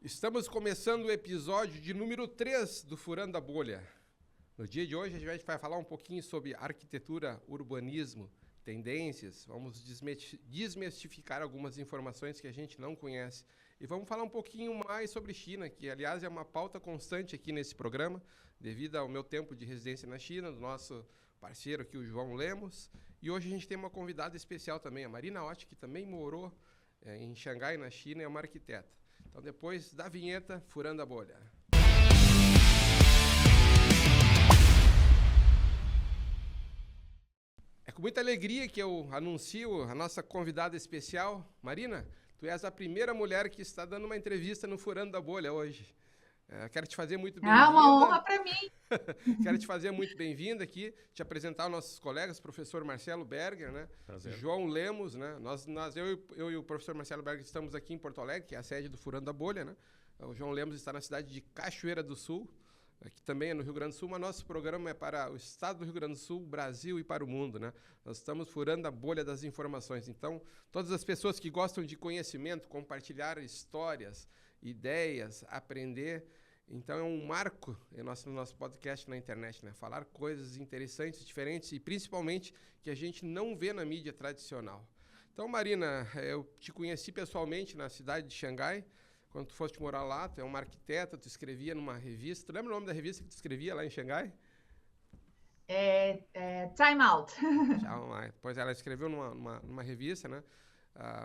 Estamos começando o episódio de número 3 do Furando a Bolha. No dia de hoje a gente vai falar um pouquinho sobre arquitetura, urbanismo, tendências. Vamos desmistificar algumas informações que a gente não conhece. E vamos falar um pouquinho mais sobre China, que aliás é uma pauta constante aqui nesse programa, devido ao meu tempo de residência na China, do nosso parceiro aqui, o João Lemos. E hoje a gente tem uma convidada especial também, a Marina Ott, que também morou em Xangai, na China, é uma arquiteta. Então, depois da vinheta, Furando a Bolha. É com muita alegria que eu anuncio a nossa convidada especial. Marina, tu és a primeira mulher que está dando uma entrevista no Furando a Bolha hoje. Quero te fazer muito bem-vinda. Uma honra para mim. Quero te fazer muito bem-vinda aqui, te apresentar aos nossos colegas, professor Marcelo Berger, né? Prazer. João Lemos, né? Eu e o professor Marcelo Berger estamos aqui em Porto Alegre, que é a sede do Furando a Bolha, né? O João Lemos está na cidade de Cachoeira do Sul, que também é no Rio Grande do Sul, mas nosso programa é para o estado do Rio Grande do Sul, Brasil e para o mundo, né? Nós estamos furando a bolha das informações. Então, todas as pessoas que gostam de conhecimento, compartilhar histórias, ideias, aprender. Então, é um marco no nosso podcast na internet, né? Falar coisas interessantes, diferentes e, principalmente, que a gente não vê na mídia tradicional. Então, Marina, eu te conheci pessoalmente na cidade de Xangai, quando tu foste morar lá. Tu é uma arquiteta, tu escrevia numa revista. Tu lembra o nome da revista que tu escrevia lá em Xangai? Time Out. Pois ela escreveu numa revista, né?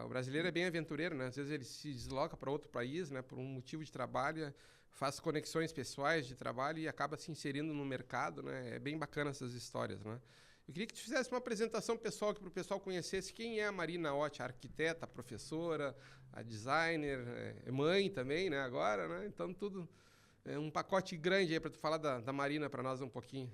O brasileiro é bem aventureiro, né? Às vezes ele se desloca para outro país, né? Por um motivo de trabalho, faz conexões pessoais de trabalho e acaba se inserindo no mercado, né? É bem bacana essas histórias, né? Eu queria que tu fizesse uma apresentação pessoal, que para o pessoal conhecesse quem é a Marina Ott, a arquiteta, a professora, a designer, mãe também, né? Agora, né? Então tudo é um pacote grande aí para tu falar da Marina para nós um pouquinho.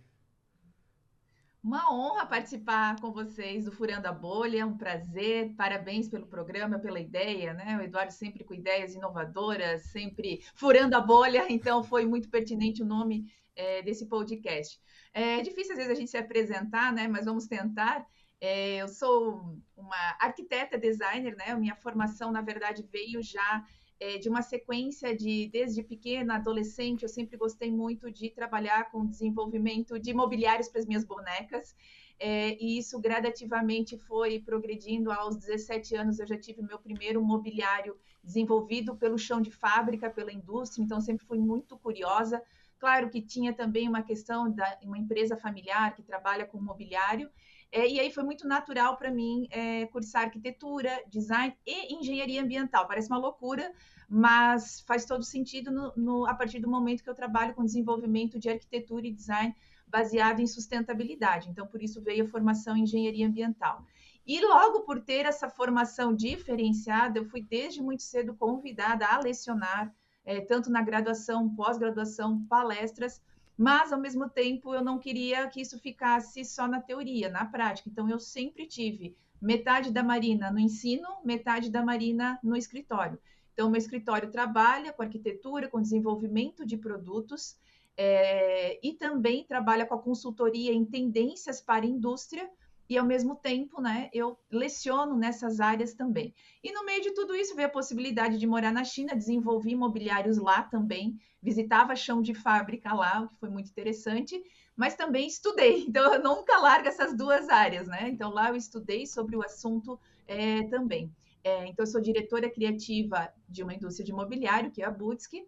Uma honra participar com vocês do Furando a Bolha, é um prazer, parabéns pelo programa, pela ideia, né? O Eduardo sempre com ideias inovadoras, sempre furando a bolha, então foi muito pertinente o nome desse podcast. É difícil às vezes a gente se apresentar, né? Mas vamos tentar. Eu sou uma arquiteta designer, né? Minha formação, na verdade, veio já de uma sequência desde pequena, adolescente, eu sempre gostei muito de trabalhar com desenvolvimento de mobiliários para as minhas bonecas, e isso gradativamente foi progredindo. Aos 17 anos eu já tive meu primeiro mobiliário desenvolvido pelo chão de fábrica, pela indústria, então sempre fui muito curiosa. Claro que tinha também uma questão de uma empresa familiar que trabalha com mobiliário, e aí foi muito natural para mim cursar arquitetura, design e engenharia ambiental. Parece uma loucura, mas faz todo sentido a partir do momento que eu trabalho com desenvolvimento de arquitetura e design baseado em sustentabilidade. Então, por isso veio a formação em engenharia ambiental. E logo por ter essa formação diferenciada, eu fui desde muito cedo convidada a lecionar, tanto na graduação, pós-graduação, palestras, mas ao mesmo tempo eu não queria que isso ficasse só na teoria, na prática. Então eu sempre tive metade da Marina no ensino, metade da Marina no escritório. Então meu escritório trabalha com arquitetura, com desenvolvimento de produtos, e também trabalha com a consultoria em tendências para a indústria, e ao mesmo tempo, né, eu leciono nessas áreas também. E no meio de tudo isso veio a possibilidade de morar na China, desenvolvi imobiliários lá também, visitava chão de fábrica lá, o que foi muito interessante, mas também estudei, então eu nunca largo essas duas áreas, né? Então lá eu estudei sobre o assunto também. Então eu sou diretora criativa de uma indústria de imobiliário, que é a Butsky,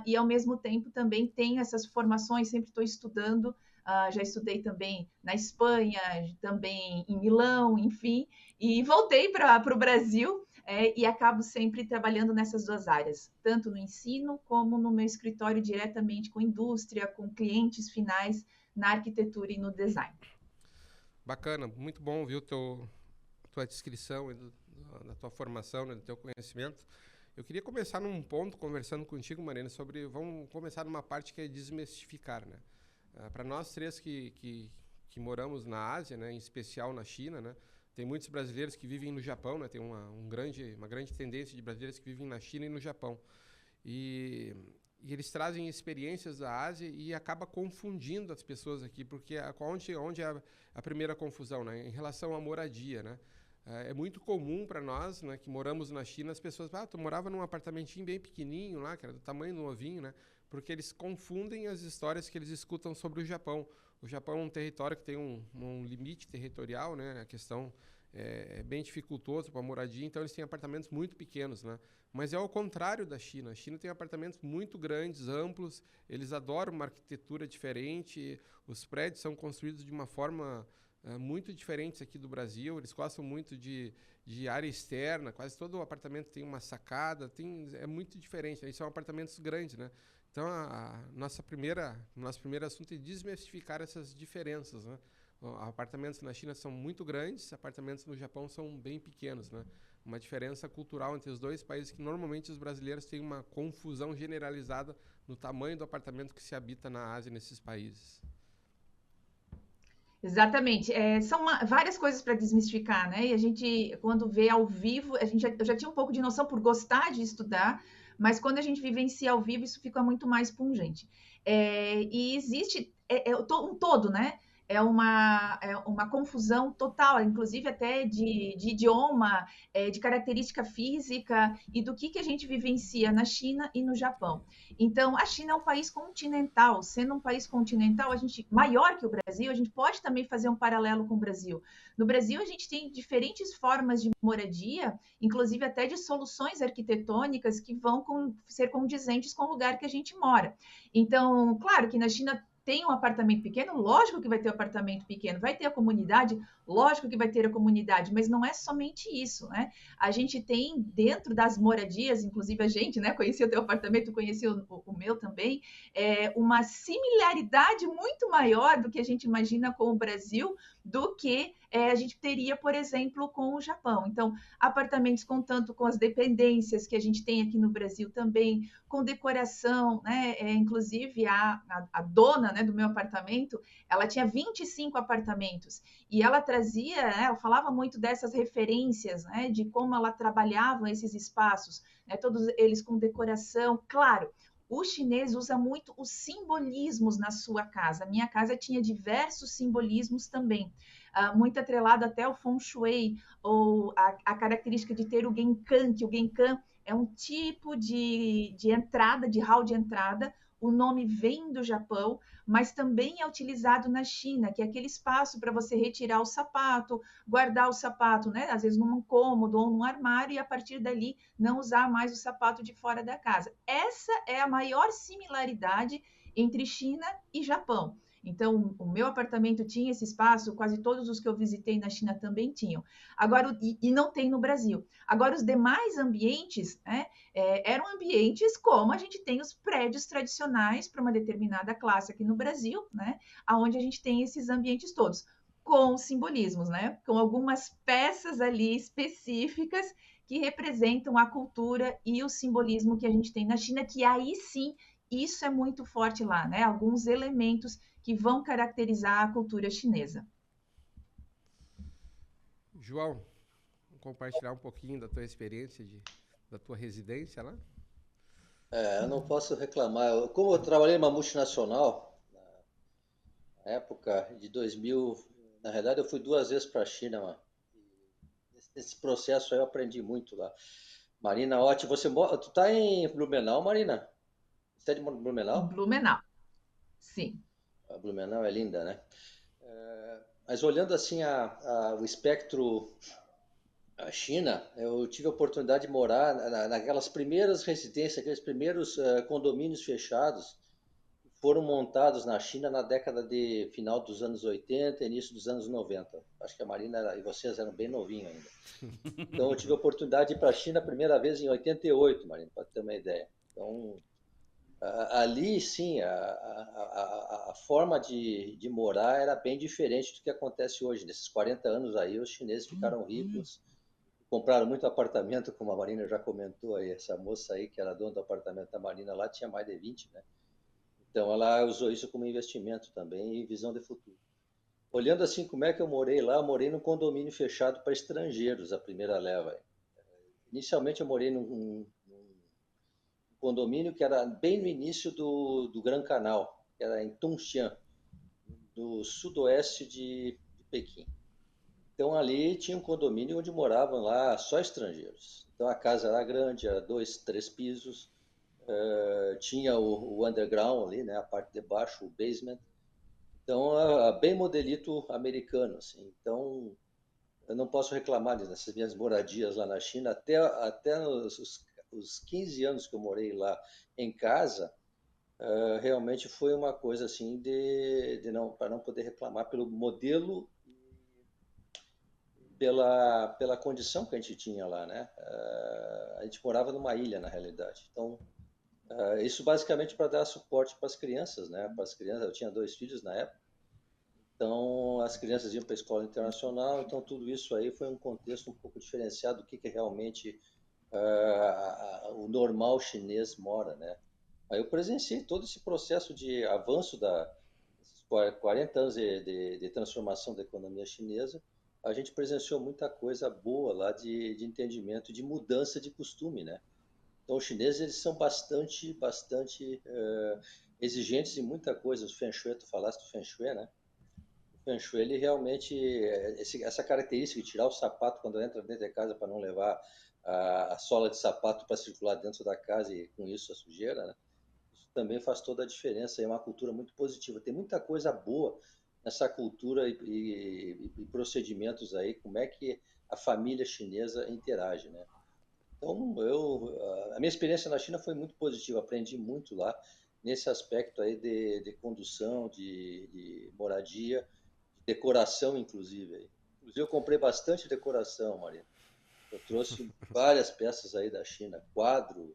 e ao mesmo tempo também tenho essas formações, sempre estou estudando. Já estudei também na Espanha, também em Milão, enfim, e voltei para o Brasil, e acabo sempre trabalhando nessas duas áreas, tanto no ensino como no meu escritório diretamente com indústria, com clientes finais na arquitetura e no design. Bacana, muito bom ouvir tua descrição da tua formação, né, do teu conhecimento. Eu queria começar num ponto, conversando contigo, Marina, vamos começar numa parte que é desmistificar, né? Para nós três que moramos na Ásia, né, em especial na China, né, tem muitos brasileiros que vivem no Japão, né, tem uma grande tendência de brasileiros que vivem na China e no Japão. E eles trazem experiências da Ásia e acaba confundindo as pessoas aqui, porque onde é a primeira confusão, né, em relação à moradia, né? É muito comum para nós, né, que moramos na China, as pessoas, tu morava num apartamentinho bem pequenininho lá, que era do tamanho do ovinho, né? Porque eles confundem as histórias que eles escutam sobre o Japão. O Japão é um território que tem um limite territorial, né? A questão é bem dificultoso para moradia, então eles têm apartamentos muito pequenos, né? Mas é ao contrário da China. A China tem apartamentos muito grandes, amplos, eles adoram uma arquitetura diferente, os prédios são construídos de uma forma muito diferentes aqui do Brasil. Eles gostam muito de área externa, quase todo o apartamento tem uma sacada, é muito diferente, né? E são apartamentos grandes, né? Então, nosso primeiro assunto é desmistificar essas diferenças, né? Apartamentos na China são muito grandes, apartamentos no Japão são bem pequenos, né? Uma diferença cultural entre os dois países que normalmente os brasileiros têm uma confusão generalizada no tamanho do apartamento que se habita na Ásia nesses países. Exatamente. São várias coisas para desmistificar, né? E a gente, quando vê ao vivo, eu já tinha um pouco de noção por gostar de estudar, mas quando a gente vivencia ao vivo, isso fica muito mais pungente. E existe um todo, né? É uma confusão total, inclusive até de idioma, de característica física e do que a gente vivencia na China e no Japão. Então, a China é um país continental. Sendo um país continental, a gente maior que o Brasil, a gente pode também fazer um paralelo com o Brasil. No Brasil, a gente tem diferentes formas de moradia, inclusive até de soluções arquitetônicas que vão ser condizentes com o lugar que a gente mora. Então, claro que na China tem um apartamento pequeno, lógico que vai ter um apartamento pequeno, vai ter a comunidade, lógico que vai ter a comunidade, mas não é somente isso, né? A gente tem dentro das moradias, inclusive a gente, né, conheci o teu apartamento, conheci o meu também, uma similaridade muito maior do que a gente imagina com o Brasil, do que a gente teria, por exemplo, com o Japão. Então, apartamentos com tanto com as dependências que a gente tem aqui no Brasil também, com decoração, né? Inclusive a dona, né, do meu apartamento, ela tinha 25 apartamentos e ela trazia, né, ela falava muito dessas referências, né, de como ela trabalhava esses espaços, né, todos eles com decoração, claro. O chinês usa muito os simbolismos na sua casa. A minha casa tinha diversos simbolismos também, muito atrelado até ao feng shui, ou a característica de ter o genkan, que o genkan é um tipo de entrada, de hall de entrada. O nome vem do Japão, mas também é utilizado na China, que é aquele espaço para você retirar o sapato, guardar o sapato, né? Às vezes num cômodo ou num armário, e a partir dali não usar mais o sapato de fora da casa. Essa é a maior similaridade entre China e Japão. Então, o meu apartamento tinha esse espaço, quase todos os que eu visitei na China também tinham. Agora, e não tem no Brasil. Agora, os demais ambientes, né, eram ambientes como a gente tem os prédios tradicionais para uma determinada classe aqui no Brasil, né, onde a gente tem esses ambientes todos, com simbolismos, né, com algumas peças ali específicas que representam a cultura e o simbolismo que a gente tem na China, que aí sim, isso é muito forte lá, né, alguns elementos que vão caracterizar a cultura chinesa. João, compartilhar um pouquinho da tua experiência da tua residência lá? Eu não posso reclamar. Como eu trabalhei numa multinacional, na época de 2000, na realidade eu fui duas vezes para a China, mano. Nesse processo aí eu aprendi muito lá. Marina, ótimo. Tu tá em Blumenau, Marina? Você é de Em Blumenau? Blumenau, sim. A Blumenau é linda, né? Mas olhando assim o espectro a China, eu tive a oportunidade de morar naquelas primeiras residências, aqueles primeiros condomínios fechados que foram montados na China na década de final dos anos 80 e início dos anos 90. Acho que a Marina e vocês eram bem novinhos ainda. Então eu tive a oportunidade de ir para a China a primeira vez em 88, Marina, para ter uma ideia. Então ali sim, a forma de morar era bem diferente do que acontece hoje. Nesses 40 anos aí, os chineses ficaram ricos, compraram muito apartamento, como a Marina já comentou aí. Essa moça aí, que era dona do apartamento da Marina lá, tinha mais de 20, né? Então ela usou isso como investimento também e visão de futuro. Olhando assim como é que eu morei lá, eu morei num condomínio fechado para estrangeiros, a primeira leva. Inicialmente eu morei num condomínio que era bem no início do Gran Canal, que era em Tongxian, no sudoeste de Pequim. Então ali tinha um condomínio onde moravam lá só estrangeiros. Então a casa era grande, era 2, 3 pisos, tinha o underground ali, né, a parte de baixo, o basement. Então, bem modelito americano, assim. Então, eu não posso reclamar dessas minhas moradias lá na China. Até os 15 anos que eu morei lá em casa, realmente foi uma coisa assim de não, para não poder reclamar pelo modelo, pela condição que a gente tinha lá, né? A gente morava numa ilha, na realidade. Então, isso basicamente para dar suporte para as crianças, né? Para as crianças, eu tinha 2 filhos na época. Então, as crianças iam para a escola internacional, então tudo isso aí foi um contexto um pouco diferenciado do que realmente o normal chinês mora, né? Aí eu presenciei todo esse processo de avanço desses 40 anos de transformação da economia chinesa. A gente presenciou muita coisa boa lá de entendimento, de mudança de costume, né? Então, os chineses eles são bastante exigentes em muita coisa. O Feng Shui, tu falaste do Feng Shui, né? Feng Shui, ele realmente, essa característica de tirar o sapato quando entra dentro de casa para não levar a sola de sapato para circular dentro da casa e com isso a sujeira, né? Isso também faz toda a diferença. É uma cultura muito positiva. Tem muita coisa boa nessa cultura e procedimentos aí, como é que a família chinesa interage, né? Então, a minha experiência na China foi muito positiva. Aprendi muito lá nesse aspecto aí de condução, de moradia, decoração, inclusive. Inclusive, eu comprei bastante decoração, Maria. Eu trouxe várias peças aí da China, quadro,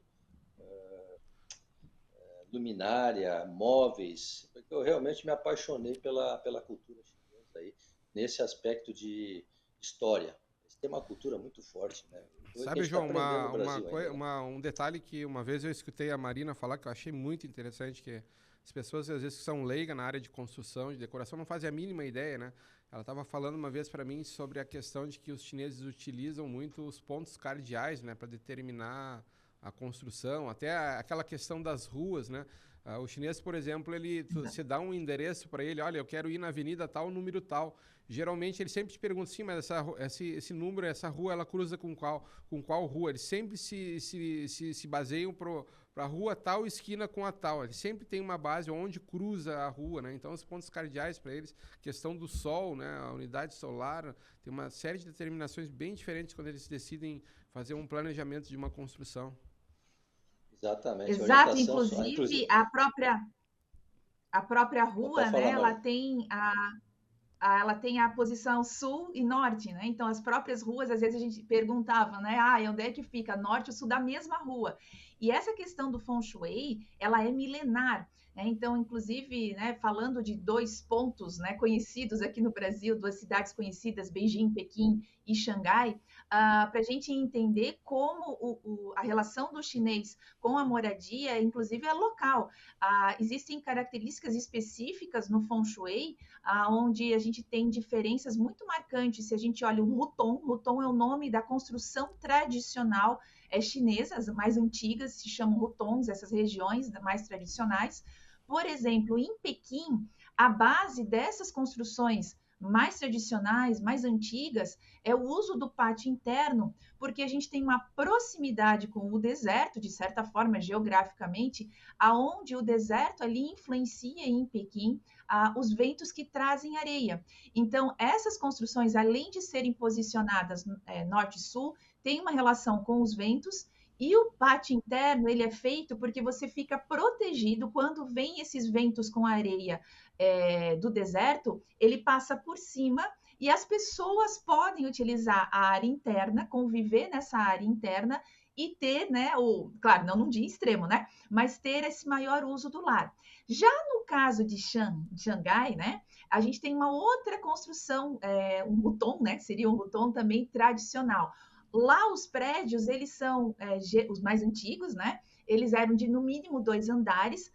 luminária, móveis, porque eu realmente me apaixonei pela cultura chinesa aí, nesse aspecto de história. Eles têm uma cultura muito forte, né? Então, que a Sabe, gente está João, aprendendo no Brasil ainda, né? um detalhe que uma vez eu escutei a Marina falar que eu achei muito interessante, que as pessoas às vezes que são leigas na área de construção, de decoração, não fazem a mínima ideia, né? Ela estava falando uma vez para mim sobre a questão de que os chineses utilizam muito os pontos cardeais, né, para determinar a construção, até aquela questão das ruas, né? O chinês, por exemplo, você dá um endereço para ele, olha, eu quero ir na avenida tal, número tal. Geralmente ele sempre te pergunta, sim, mas esse número, essa rua, ela cruza com qual rua? Eles sempre se baseiam para a rua tal, esquina com a tal. Eles sempre tem uma base onde cruza a rua, né? Então, os pontos cardeais para eles, questão do sol, né? A unidade solar, tem uma série de determinações bem diferentes quando eles decidem fazer um planejamento de uma construção. Exatamente, Exato, orientação, inclusive inclusive, a própria pode rua, né, falar, Maria. ela tem a posição sul e norte, né? Então, as próprias ruas, às vezes a gente perguntava, né? Ah, e onde é que fica? Norte ou sul da mesma rua. E essa questão do Feng Shui, ela é milenar. Né? Então, inclusive, né, falando de 2 pontos, né, conhecidos aqui no Brasil, 2 cidades conhecidas, Beijing, Pequim e Xangai, para a gente entender como a relação do chinês com a moradia, inclusive, é local. Existem características específicas no Feng Shui onde a gente tem diferenças muito marcantes. Se a gente olha o Huton é o nome da construção tradicional chinesa, as mais antigas se chamam Hutons, essas regiões mais tradicionais. Por exemplo, em Pequim, a base dessas construções mais tradicionais, mais antigas, é o uso do pátio interno, porque a gente tem uma proximidade com o deserto, de certa forma, geograficamente, aonde o deserto ali influencia em Pequim os ventos que trazem areia. Então, essas construções, além de serem posicionadas norte e sul, têm uma relação com os ventos. E o pátio interno, ele é feito porque você fica protegido quando vem esses ventos com areia do deserto, ele passa por cima e as pessoas podem utilizar a área interna, conviver nessa área interna e ter, né, claro, não num dia extremo, né, mas ter esse maior uso do lar. Já no caso de Xangai, né, a gente tem uma outra construção, um Huton, né, seria um Huton também tradicional. Lá os prédios, eles são os mais antigos, né, eles eram de no mínimo 2 andares,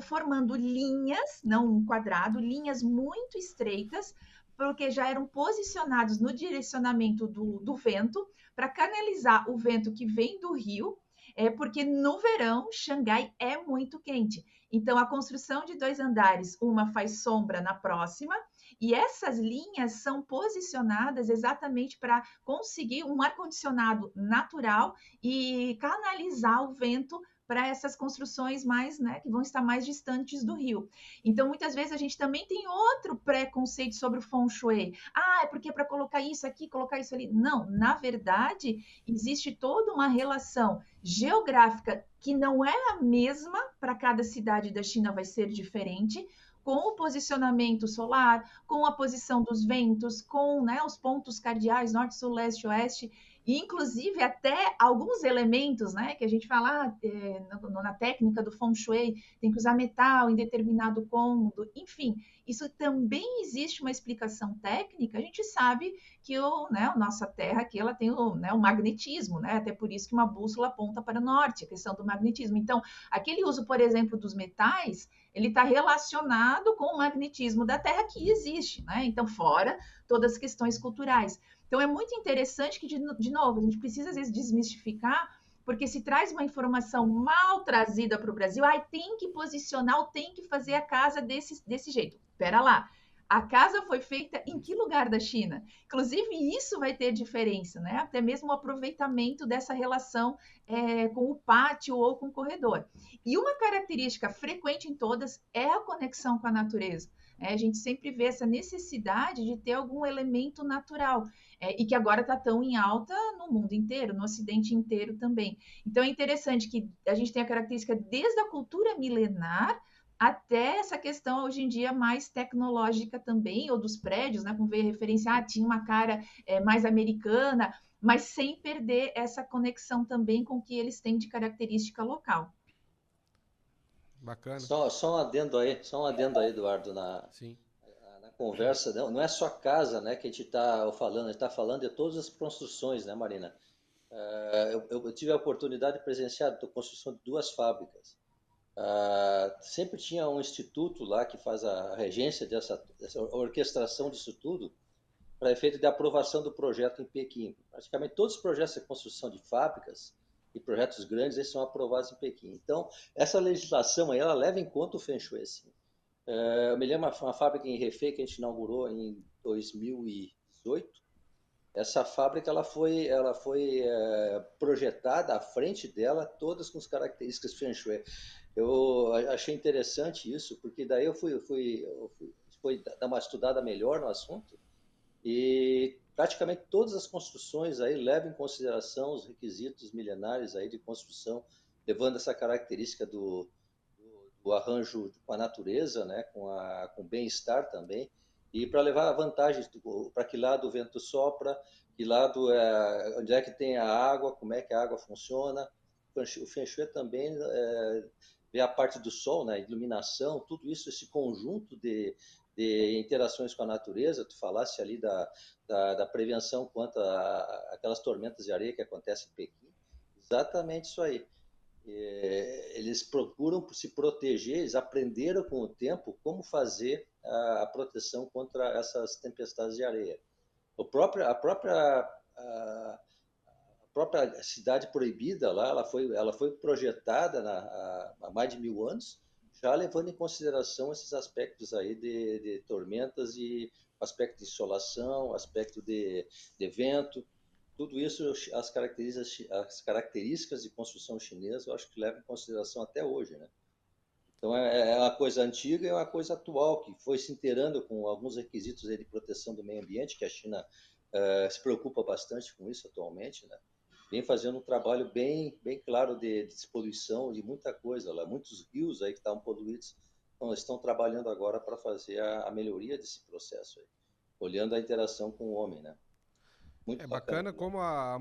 formando linhas, não um quadrado, linhas muito estreitas, porque já eram posicionados no direcionamento do vento, para canalizar o vento que vem do rio, porque no verão, Xangai é muito quente. Então, a construção de 2 andares, uma faz sombra na próxima, E essas linhas são posicionadas exatamente para conseguir um ar-condicionado natural e canalizar o vento para essas construções mais, né, que vão estar mais distantes do rio. Então, muitas vezes a gente também tem outro preconceito sobre o Feng Shui. Ah, é porque é para colocar isso aqui, colocar isso ali. Não, na verdade, existe toda uma relação geográfica que não é a mesma para cada cidade da China, vai ser diferente, com o posicionamento solar, com a posição dos ventos, com, né, os pontos cardeais, norte, sul, leste, oeste, e inclusive até alguns elementos, né, que a gente fala na técnica do Feng Shui, tem que usar metal em determinado cômodo, enfim, isso também existe uma explicação técnica. A gente sabe que a nossa Terra aqui ela tem o magnetismo, né, até por isso que uma bússola aponta para o norte, a questão do magnetismo. Então, aquele uso, por exemplo, dos metais, ele está relacionado com o magnetismo da Terra que existe, né? Então, fora todas as questões culturais. Então, é muito interessante que, de novo, a gente precisa, às vezes, desmistificar, porque se traz uma informação mal trazida para o Brasil, tem que posicionar ou tem que fazer a casa desse jeito. Espera lá. A casa foi feita em que lugar da China? Inclusive, isso vai ter diferença, né? Até mesmo o aproveitamento dessa relação com o pátio ou com o corredor. E uma característica frequente em todas é a conexão com a natureza. A gente sempre vê essa necessidade de ter algum elemento natural, e que agora está tão em alta no mundo inteiro, no Ocidente inteiro também. Então, é interessante que a gente tem a característica desde a cultura milenar até essa questão, hoje em dia, mais tecnológica também, ou dos prédios, né? Como veio a referência, tinha uma cara mais americana, mas sem perder essa conexão também com o que eles têm de característica local. Bacana. Só um adendo aí, Eduardo, Sim. na conversa. Não é só casa, né, que a gente está falando, a gente está falando de todas as construções, né, Marina? Eu tive a oportunidade de presenciar a construção de 2 fábricas. Sempre tinha um instituto lá que faz a regência dessa orquestração disso tudo, para efeito de aprovação do projeto em Pequim. Praticamente todos os projetos de construção de fábricas e projetos grandes eles são aprovados em Pequim. Então, essa legislação aí, ela leva em conta o Feng Shui. Assim. Eu me lembro uma fábrica em Hefei que a gente inaugurou em 2018. Essa fábrica ela foi projetada à frente dela, todas com as características Feng Shui. Eu achei interessante isso, porque daí eu fui dar uma estudada melhor no assunto e praticamente todas as construções aí levam em consideração os requisitos milenares aí de construção, levando essa característica do arranjo com a natureza, né, com o bem-estar também, e para levar a vantagem para que lado o vento sopra, que lado onde é que tem a água, como é que a água funciona. O Feng Shui também vê a parte do sol, né, iluminação, tudo isso, esse conjunto de interações com a natureza. Tu falasse ali da prevenção quanto aquelas tormentas de areia que acontecem em Pequim. Exatamente isso aí. Eles procuram se proteger, eles aprenderam com o tempo como fazer a proteção contra essas tempestades de areia. A própria cidade proibida lá, ela foi projetada há mais de 1000 anos, já levando em consideração esses aspectos aí de tormentas e aspecto de insolação, aspecto de vento, tudo isso, as características de construção chinesa, eu acho que levam em consideração até hoje, né? Então é uma coisa antiga e é uma coisa atual, que foi se inteirando com alguns requisitos aí de proteção do meio ambiente, que a China se preocupa bastante com isso atualmente, né? Vem fazendo um trabalho bem claro de despoluição de muita coisa lá. Muitos rios aí que estavam poluídos estão trabalhando agora para fazer a melhoria desse processo aí, olhando a interação com o homem, né? Muito bacana como a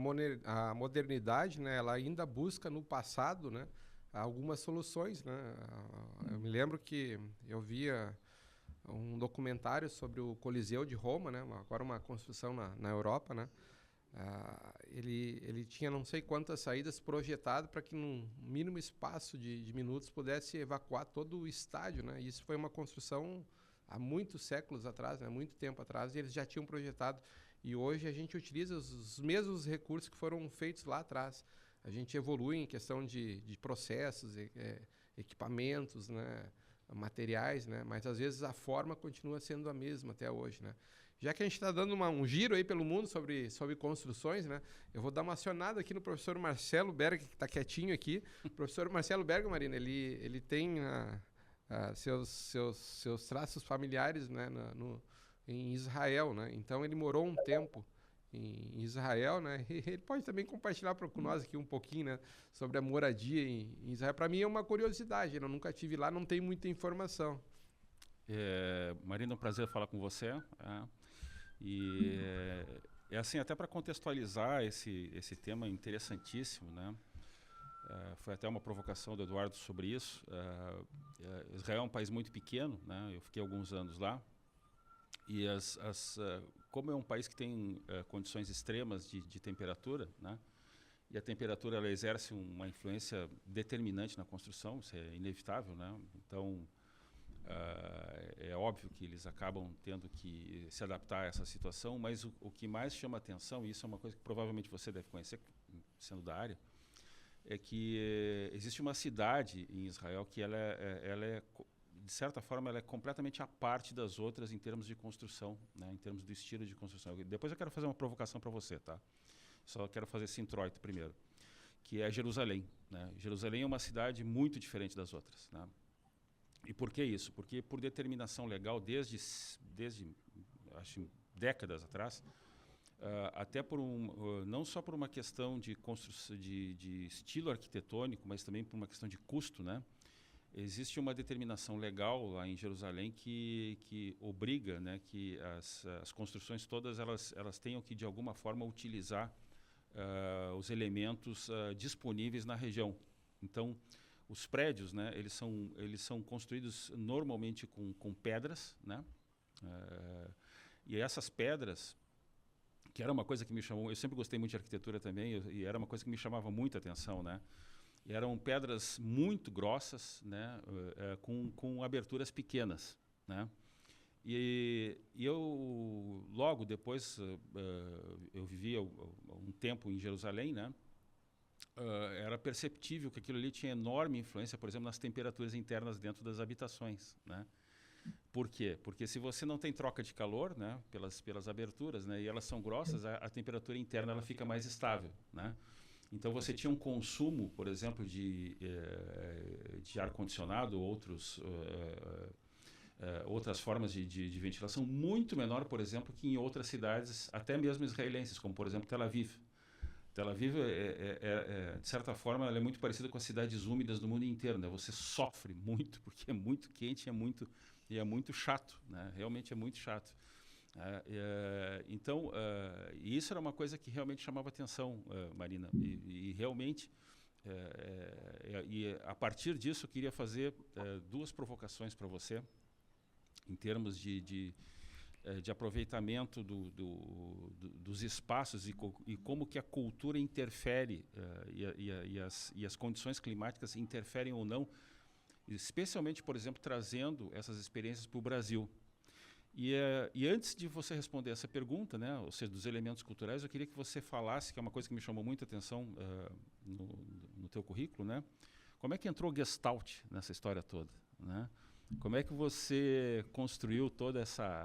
modernidade, né, ela ainda busca no passado, né, algumas soluções, né? Eu me lembro que eu via um documentário sobre o Coliseu de Roma, né, agora uma construção na Europa, né? Ele tinha não sei quantas saídas projetado para que num mínimo espaço de minutos pudesse evacuar todo o estádio, né? E isso foi uma construção há muitos séculos atrás, né? Muito tempo atrás, e eles já tinham projetado. E hoje a gente utiliza os mesmos recursos que foram feitos lá atrás. A gente evolui em questão de processos, equipamentos, né? materiais, né? Mas às vezes a forma continua sendo a mesma até hoje, né? Já que a gente está dando um giro aí pelo mundo sobre construções, né? Eu vou dar uma acionada aqui no professor Marcelo Berg, que está quietinho aqui. O professor Marcelo Berg, Marina, ele tem seus traços familiares, né, em Israel, né? Então ele morou um tempo em Israel, né? E ele pode também compartilhar com nós aqui um pouquinho, né, sobre a moradia em Israel. Para mim é uma curiosidade, eu nunca tive lá, não tem muita informação. Marina, é um prazer falar com você. E assim, até para contextualizar esse tema interessantíssimo, né? Foi até uma provocação do Eduardo sobre isso. Israel é um país muito pequeno, né? Eu fiquei alguns anos lá. E como é um país que tem condições extremas de temperatura, né? E a temperatura ela exerce uma influência determinante na construção, isso é inevitável, né? Então, é óbvio que eles acabam tendo que se adaptar a essa situação, mas o que mais chama atenção, e isso é uma coisa que provavelmente você deve conhecer, sendo da área, é que existe uma cidade em Israel que ela é, de certa forma, ela é completamente à parte das outras em termos de construção, né, em termos do estilo de construção. Depois eu quero fazer uma provocação para você, tá? Só quero fazer esse introito primeiro, que é Jerusalém, né? Jerusalém é uma cidade muito diferente das outras, né? E por que isso? Porque por determinação legal, desde acho, décadas atrás, até não só por uma questão de estilo arquitetônico, mas também por uma questão de custo, né? Existe uma determinação legal lá em Jerusalém que obriga, né, que as construções todas elas tenham que de alguma forma utilizar os elementos disponíveis na região. Então, os prédios, né, eles são construídos normalmente com pedras, né? E essas pedras, que era uma coisa que me chamou, eu sempre gostei muito de arquitetura também, e era uma coisa que me chamava muita atenção, né? E eram pedras muito grossas, né, com aberturas pequenas, né? E eu logo depois eu vivi um tempo em Jerusalém, né? Era perceptível que aquilo ali tinha enorme influência, por exemplo, nas temperaturas internas dentro das habitações, né? Por quê? Porque se você não tem troca de calor, né, pelas aberturas, né, e elas são grossas, a temperatura interna ela fica mais estável, né? Então você tinha um consumo, por exemplo, de ar-condicionado ou outras formas de ventilação muito menor, por exemplo, que em outras cidades, até mesmo israelenses, como por exemplo Tel Aviv. Tel Aviv, de certa forma, ela é muito parecida com as cidades úmidas do mundo inteiro, né? Você sofre muito porque é muito quente e é muito chato, né? Realmente é muito chato. Então, isso era uma coisa que realmente chamava atenção, Marina, e realmente, a partir disso, eu queria fazer duas provocações para você, em termos de aproveitamento dos espaços e como que a cultura interfere e as condições climáticas interferem ou não, especialmente, por exemplo, trazendo essas experiências para o Brasil. E antes de você responder essa pergunta, né, ou seja, dos elementos culturais, eu queria que você falasse, que é uma coisa que me chamou muita atenção no teu currículo, né? Como é que entrou o Gestalt nessa história toda, né? Como é que você construiu toda essa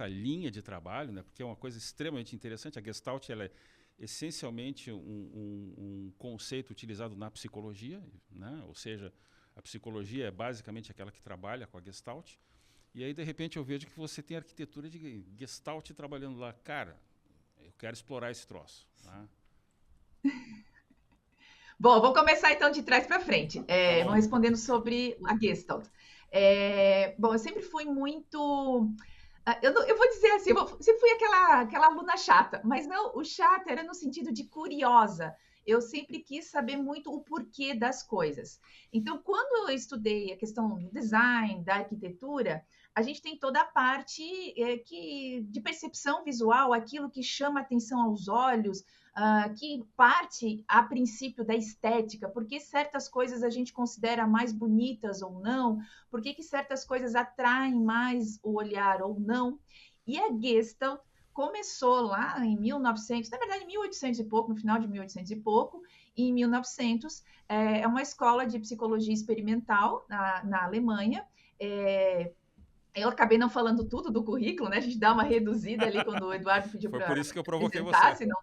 linha de trabalho, né? Porque é uma coisa extremamente interessante. A Gestalt ela é essencialmente um conceito utilizado na psicologia, né? Ou seja, a psicologia é basicamente aquela que trabalha com a Gestalt. E aí, de repente, eu vejo que você tem arquitetura de Gestalt trabalhando lá. Cara, eu quero explorar esse troço, né? Bom, vou começar então de trás para frente. Vou respondendo sobre a Gestalt. Bom, eu sempre fui muito... Eu vou dizer assim, sempre fui aquela aluna chata, mas não, o chata era no sentido de curiosa. Eu sempre quis saber muito o porquê das coisas. Então, quando eu estudei a questão do design, da arquitetura, a gente tem toda a parte de percepção visual, aquilo que chama atenção aos olhos, que parte, a princípio, da estética, porque certas coisas a gente considera mais bonitas ou não, por que certas coisas atraem mais o olhar ou não. E a Gestalt começou lá em 1900, na verdade, 1800 e pouco, no final de 1800 e pouco, em 1900. É uma escola de psicologia experimental na Alemanha. Eu acabei não falando tudo do currículo, né? A gente dá uma reduzida ali quando o Eduardo pediu para Foi por isso que eu provoquei apresentar, você. senão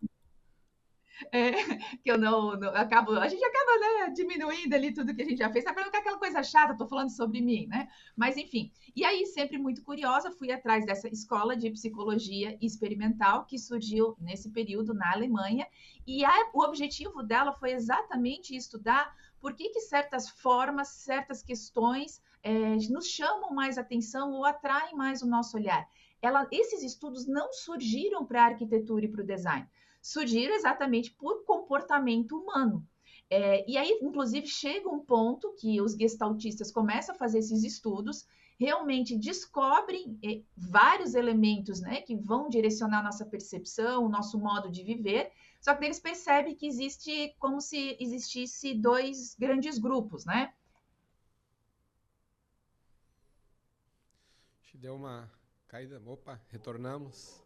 que eu não acabo, a gente acaba, né, diminuindo ali tudo que a gente já fez, para não ficar aquela coisa chata, tô falando sobre mim, né? Mas enfim, e aí sempre muito curiosa, fui atrás dessa escola de psicologia experimental que surgiu nesse período na Alemanha, e o objetivo dela foi exatamente estudar por que certas formas, certas questões nos chamam mais atenção ou atraem mais o nosso olhar. Esses estudos não surgiram para a arquitetura e para o design, surgiram exatamente por comportamento humano. E aí, inclusive, chega um ponto que os gestaltistas começam a fazer esses estudos, realmente descobrem vários elementos, né, que vão direcionar a nossa percepção, o nosso modo de viver, só que eles percebem que existe como se existisse dois grandes grupos, né? Deu uma caída. Opa, retornamos.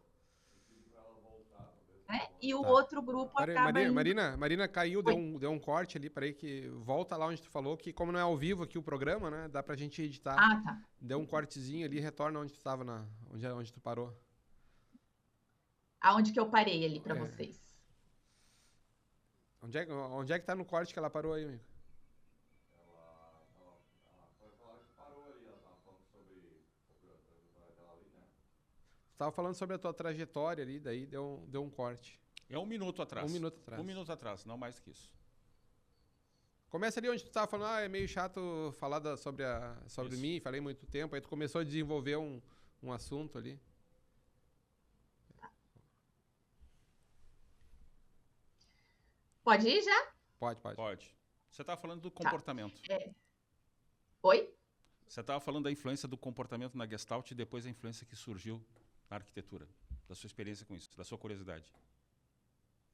Né? E o Tá. outro grupo acaba indo... Marina caiu, deu um corte ali, peraí que volta lá onde tu falou, que como não é ao vivo aqui o programa, né, dá pra gente editar. Ah, tá. Deu um cortezinho ali, retorna onde tu tava, onde tu parou. Aonde que eu parei ali pra vocês? Onde é que tá no corte que ela parou aí, amigo? Tava falando sobre a tua trajetória ali, daí deu um corte. É 1 minuto atrás. 1 minuto atrás. 1 minuto atrás, não mais que isso. Começa ali onde tu tava falando, é meio chato falar sobre mim, falei muito tempo, aí tu começou a desenvolver um assunto ali. Pode ir já? Pode. Você estava falando do comportamento. Oi? Você estava falando da influência do comportamento na Gestalt e depois a influência que surgiu na arquitetura, da sua experiência com isso, da sua curiosidade.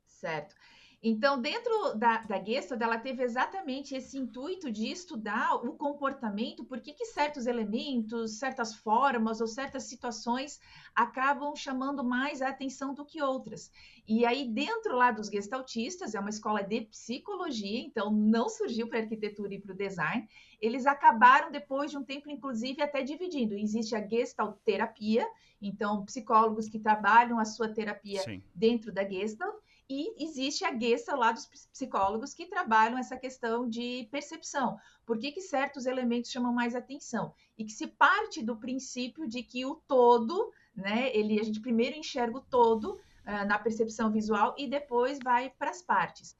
Certo. Então, dentro da Gestalt, ela teve exatamente esse intuito de estudar o comportamento, por que certos elementos, certas formas ou certas situações acabam chamando mais a atenção do que outras. E aí, dentro lá dos gestaltistas, é uma escola de psicologia, então não surgiu para a arquitetura e para o design, eles acabaram, depois de um tempo, inclusive, até dividindo. Existe a gestalterapia, então, psicólogos que trabalham a sua terapia dentro da Gestalt, e existe a Gestalt lá dos psicólogos que trabalham essa questão de percepção. Por que certos elementos chamam mais atenção? E que se parte do princípio de que o todo, né, a gente primeiro enxerga o todo na percepção visual e depois vai para as partes.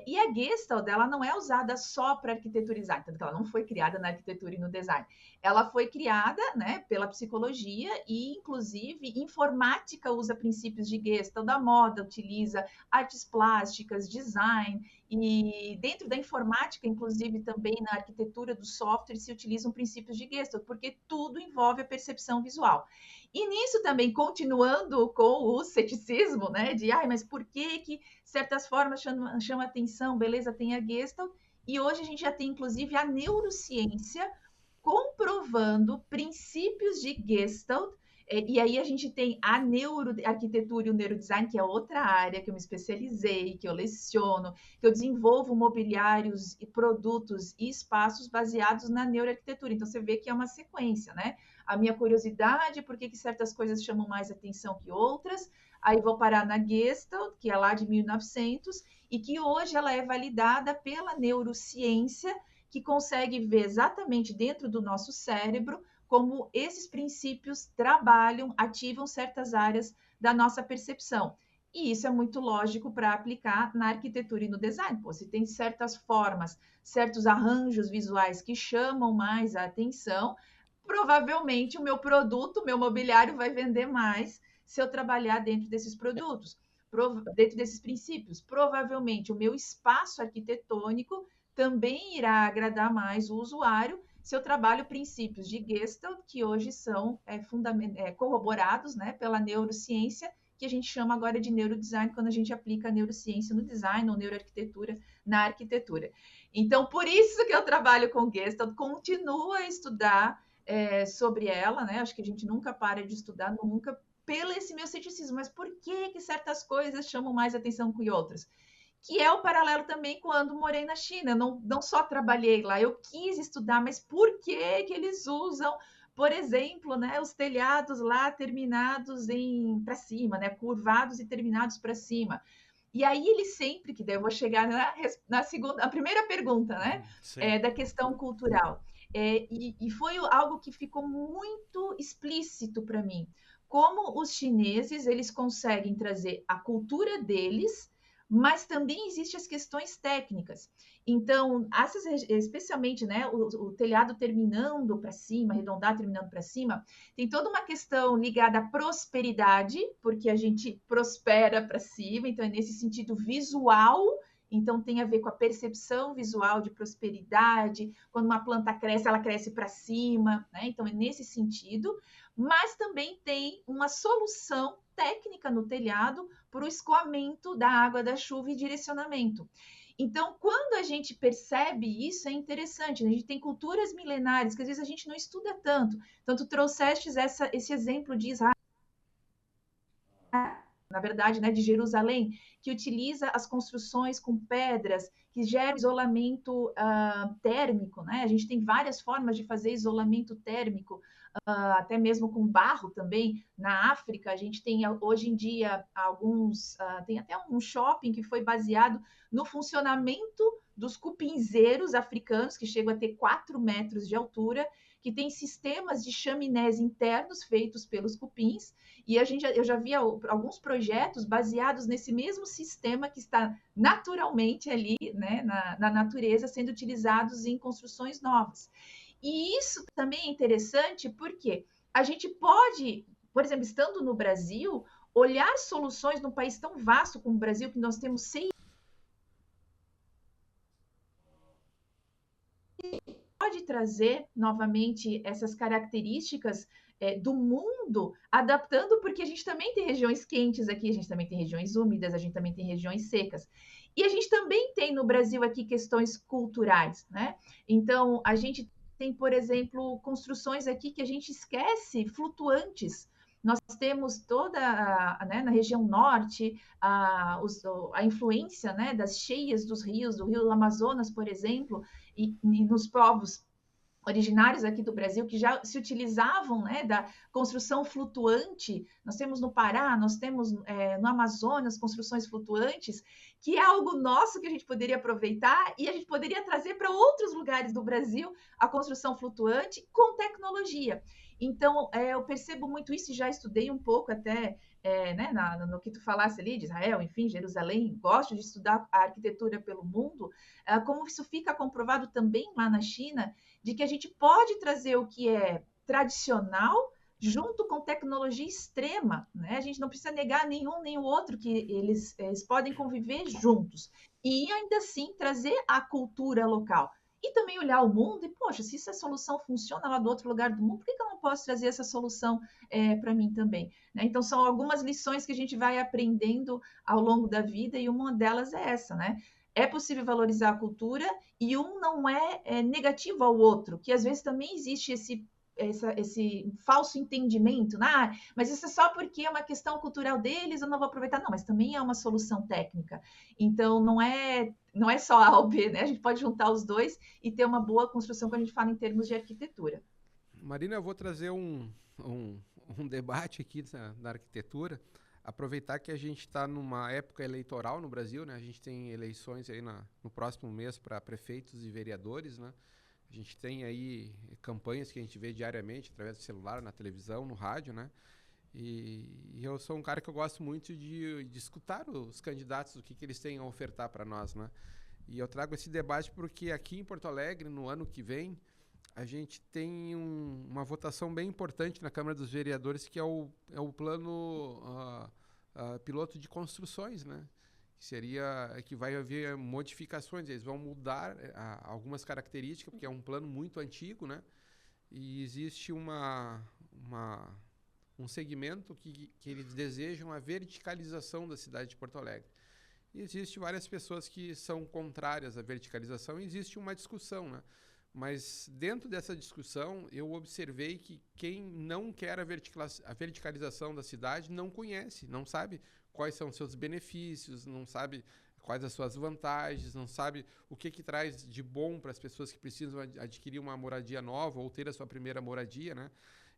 E a Gestalt, ela não é usada só para arquiteturizar, tanto que ela não foi criada na arquitetura e no design. Ela foi criada, né, pela psicologia e, inclusive, informática usa princípios de Gestalt, da moda utiliza artes plásticas, design, e dentro da informática, inclusive, também na arquitetura do software, se utilizam princípios de Gestalt, porque tudo envolve a percepção visual. E nisso também, continuando com o ceticismo, né, de, mas por que certas formas chamam atenção, beleza, tem a Gestalt, e hoje a gente já tem, inclusive, a neurociência comprovando princípios de Gestalt, e aí a gente tem a neuroarquitetura e o neurodesign, que é outra área que eu me especializei, que eu leciono, que eu desenvolvo mobiliários e produtos e espaços baseados na neuroarquitetura. Então, você vê que é uma sequência, né? A minha curiosidade, por que certas coisas chamam mais atenção que outras, aí vou parar na Gestalt, que é lá de 1900, e que hoje ela é validada pela neurociência, que consegue ver exatamente dentro do nosso cérebro como esses princípios trabalham, ativam certas áreas da nossa percepção. E isso é muito lógico para aplicar na arquitetura e no design. Se tem certas formas, certos arranjos visuais que chamam mais a atenção, provavelmente o meu produto, o meu mobiliário vai vender mais se eu trabalhar dentro desses produtos, dentro desses princípios. Provavelmente o meu espaço arquitetônico também irá agradar mais o usuário se eu trabalho princípios de Gestalt, que hoje são corroborados, né, pela neurociência, que a gente chama agora de neurodesign, quando a gente aplica a neurociência no design ou neuroarquitetura na arquitetura. Então, por isso que eu trabalho com Gestalt, continuo a estudar sobre ela, né? Acho que a gente nunca para de estudar, nunca, pelo esse meu ceticismo. Mas por que certas coisas chamam mais atenção que outras? que é o paralelo também quando morei na China. Não só trabalhei lá, eu quis estudar, mas por que que eles usam, por exemplo, né, os telhados lá terminados para cima, né, curvados e terminados para cima? E aí ele sempre, que daí eu vou chegar na segunda, a primeira pergunta, né, da questão cultural. E foi algo que ficou muito explícito para mim. Como os chineses, eles conseguem trazer a cultura deles, mas também existem as questões técnicas. Então, especialmente, né, o telhado terminando para cima, arredondado terminando para cima, tem toda uma questão ligada à prosperidade, porque a gente prospera para cima, então é nesse sentido visual. Então, tem a ver com a percepção visual de prosperidade. Quando uma planta cresce, ela cresce para cima, né? Então, é nesse sentido. Mas também tem uma solução técnica no telhado para o escoamento da água da chuva e direcionamento. Então, quando a gente percebe isso, é interessante. A gente tem culturas milenares que às vezes a gente não estuda tanto. Então, tu trouxeste esse exemplo de Israel, na verdade, né, de Jerusalém, que utiliza as construções com pedras, que gera isolamento térmico, né? A gente tem várias formas de fazer isolamento térmico, até mesmo com barro também. Na África, a gente tem hoje em dia tem até um shopping que foi baseado no funcionamento dos cupinzeiros africanos, que chegam a ter 4 metros de altura, que tem sistemas de chaminés internos feitos pelos cupins, e eu já vi alguns projetos baseados nesse mesmo sistema que está naturalmente ali, né, na natureza, sendo utilizados em construções novas. E isso também é interessante porque a gente pode, por exemplo, estando no Brasil, olhar soluções num país tão vasto como o Brasil, que nós temos 6, pode trazer novamente essas características do mundo, adaptando, porque a gente também tem regiões quentes aqui, a gente também tem regiões úmidas, a gente também tem regiões secas. E a gente também tem no Brasil aqui questões culturais, né? Então, a gente tem, por exemplo, construções aqui que a gente esquece, flutuantes. Nós temos toda, né, na região norte, a influência, né, das cheias dos rios, do rio Amazonas, por exemplo, e nos povos originários aqui do Brasil, que já se utilizavam, né, da construção flutuante. Nós temos no Pará, nós temos no Amazonas construções flutuantes, que é algo nosso que a gente poderia aproveitar e a gente poderia trazer para outros lugares do Brasil a construção flutuante com tecnologia. Então, eu percebo muito isso e já estudei um pouco até né, no que tu falasse ali de Israel, enfim, Jerusalém, gosto de estudar a arquitetura pelo mundo, como isso fica comprovado também lá na China, de que a gente pode trazer o que é tradicional junto com tecnologia extrema, né? A gente não precisa negar nenhum nem o outro, que eles podem conviver juntos e ainda assim trazer a cultura local. E também olhar o mundo e, poxa, se essa solução funciona lá do outro lugar do mundo, por que eu não posso trazer essa solução para mim também? Né? Então, são algumas lições que a gente vai aprendendo ao longo da vida e uma delas é essa, né? É possível valorizar a cultura e um não é negativo ao outro, que às vezes também existe esse falso entendimento, né? Mas isso é só porque é uma questão cultural deles, eu não vou aproveitar. Não, mas também é uma solução técnica. Então, não é só A ou B, né? A gente pode juntar os dois e ter uma boa construção quando a gente fala em termos de arquitetura. Marina, eu vou trazer um debate aqui da arquitetura. Aproveitar que a gente está numa época eleitoral no Brasil, né? A gente tem eleições aí no próximo mês para prefeitos e vereadores, né? A gente tem aí campanhas que a gente vê diariamente através do celular, na televisão, no rádio, né? E eu sou um cara que eu gosto muito de escutar os candidatos, o que eles têm a ofertar para nós, né? E eu trago esse debate porque aqui em Porto Alegre, no ano que vem, a gente tem uma votação bem importante na Câmara dos Vereadores, que é o plano piloto de construções, né? Que vai haver modificações, eles vão mudar algumas características, porque é um plano muito antigo, né? E existe um segmento que eles desejam a verticalização da cidade de Porto Alegre. E existem várias pessoas que são contrárias à verticalização e existe uma discussão, né? Mas dentro dessa discussão, eu observei que quem não quer a verticalização da cidade não conhece, não sabe quais são os seus benefícios, não sabe quais as suas vantagens, não sabe o que traz de bom para as pessoas que precisam adquirir uma moradia nova ou ter a sua primeira moradia, né?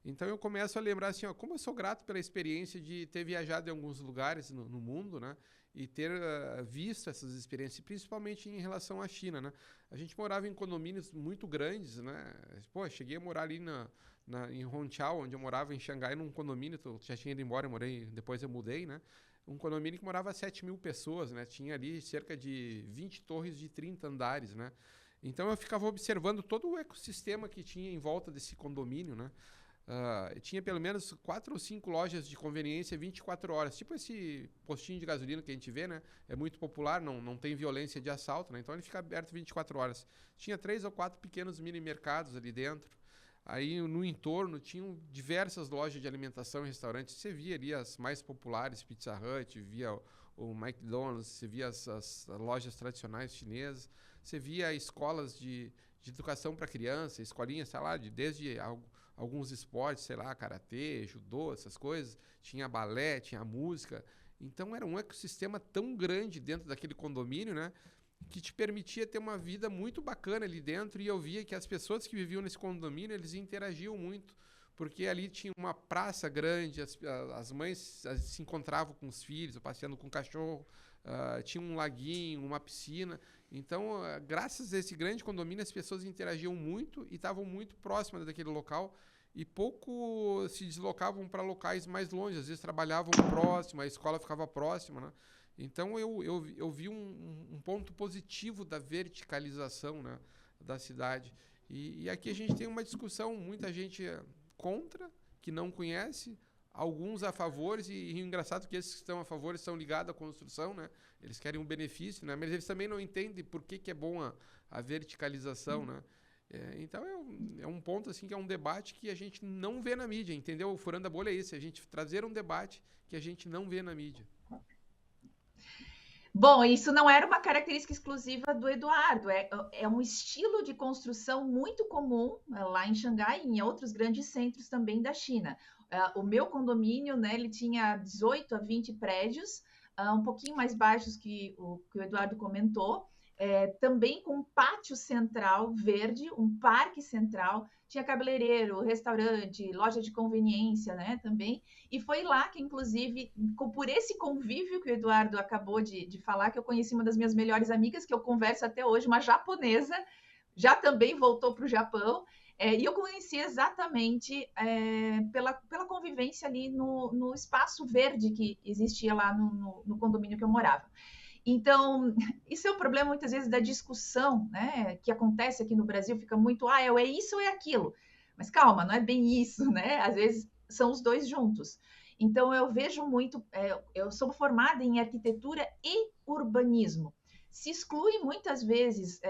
Então eu começo a lembrar assim, ó, como eu sou grato pela experiência de ter viajado em alguns lugares no mundo, né? E ter visto essas experiências, principalmente em relação à China, né? A gente morava em condomínios muito grandes, né? Pô, cheguei a morar ali em Hongqiao, onde eu morava em Xangai, num condomínio, já tinha ido embora, depois eu mudei, né? Um condomínio que morava 7.000 pessoas, né? Tinha ali cerca de 20 torres de 30 andares, né? Então eu ficava observando todo o ecossistema que tinha em volta desse condomínio, né? Tinha pelo menos 4 ou 5 lojas de conveniência 24 horas. Tipo esse postinho de gasolina que a gente vê, né? É muito popular, não tem violência de assalto, né? Então ele fica aberto 24 horas. Tinha 3 ou 4 pequenos mini mercados ali dentro. Aí no entorno tinham diversas lojas de alimentação e restaurantes. Você via ali as mais populares, Pizza Hut, via o McDonald's, você via as lojas tradicionais chinesas, você via escolas de educação para criança, escolinhas, sei lá, desde alguns esportes, sei lá, karatê, judô, essas coisas. Tinha balé, tinha música. Então era um ecossistema tão grande dentro daquele condomínio, né? Que te permitia ter uma vida muito bacana ali dentro, e eu via que as pessoas que viviam nesse condomínio, eles interagiam muito, porque ali tinha uma praça grande, as mães se encontravam com os filhos, passeando com o cachorro, tinha um laguinho, uma piscina. Então, graças a esse grande condomínio, as pessoas interagiam muito e estavam muito próximas daquele local, e pouco se deslocavam para locais mais longe, às vezes trabalhavam próximo, a escola ficava próxima, né? Então eu vi um ponto positivo da verticalização, né, da cidade. E aqui a gente tem uma discussão, muita gente contra, que não conhece, alguns a favor, e engraçado que esses que estão a favor estão ligados à construção, né? Eles querem um benefício, né? Mas eles também não entendem por que é bom a verticalização, né? Então é um ponto assim que é um debate que a gente não vê na mídia, entendeu? O Furando a Bolha é isso, a gente trazer um debate que a gente não vê na mídia. Bom, isso não era uma característica exclusiva do Eduardo, é um estilo de construção muito comum lá em Xangai e em outros grandes centros também da China. O meu condomínio, né, ele tinha 18 a 20 prédios, um pouquinho mais baixos que o Eduardo comentou, também com um pátio central verde, um parque central, tinha cabeleireiro, restaurante, loja de conveniência, né, também. E foi lá que, inclusive, por esse convívio que o Eduardo acabou de falar, que eu conheci uma das minhas melhores amigas, que eu converso até hoje, uma japonesa, já também voltou para o Japão, e eu conheci exatamente pela convivência ali no espaço verde que existia lá no condomínio que eu morava. Então, isso é o problema, muitas vezes, da discussão, né, que acontece aqui no Brasil, fica muito, é isso ou é aquilo. Mas calma, não é bem isso, né? Às vezes são os dois juntos. Então, eu vejo muito, eu sou formada em arquitetura e urbanismo. Se exclui muitas vezes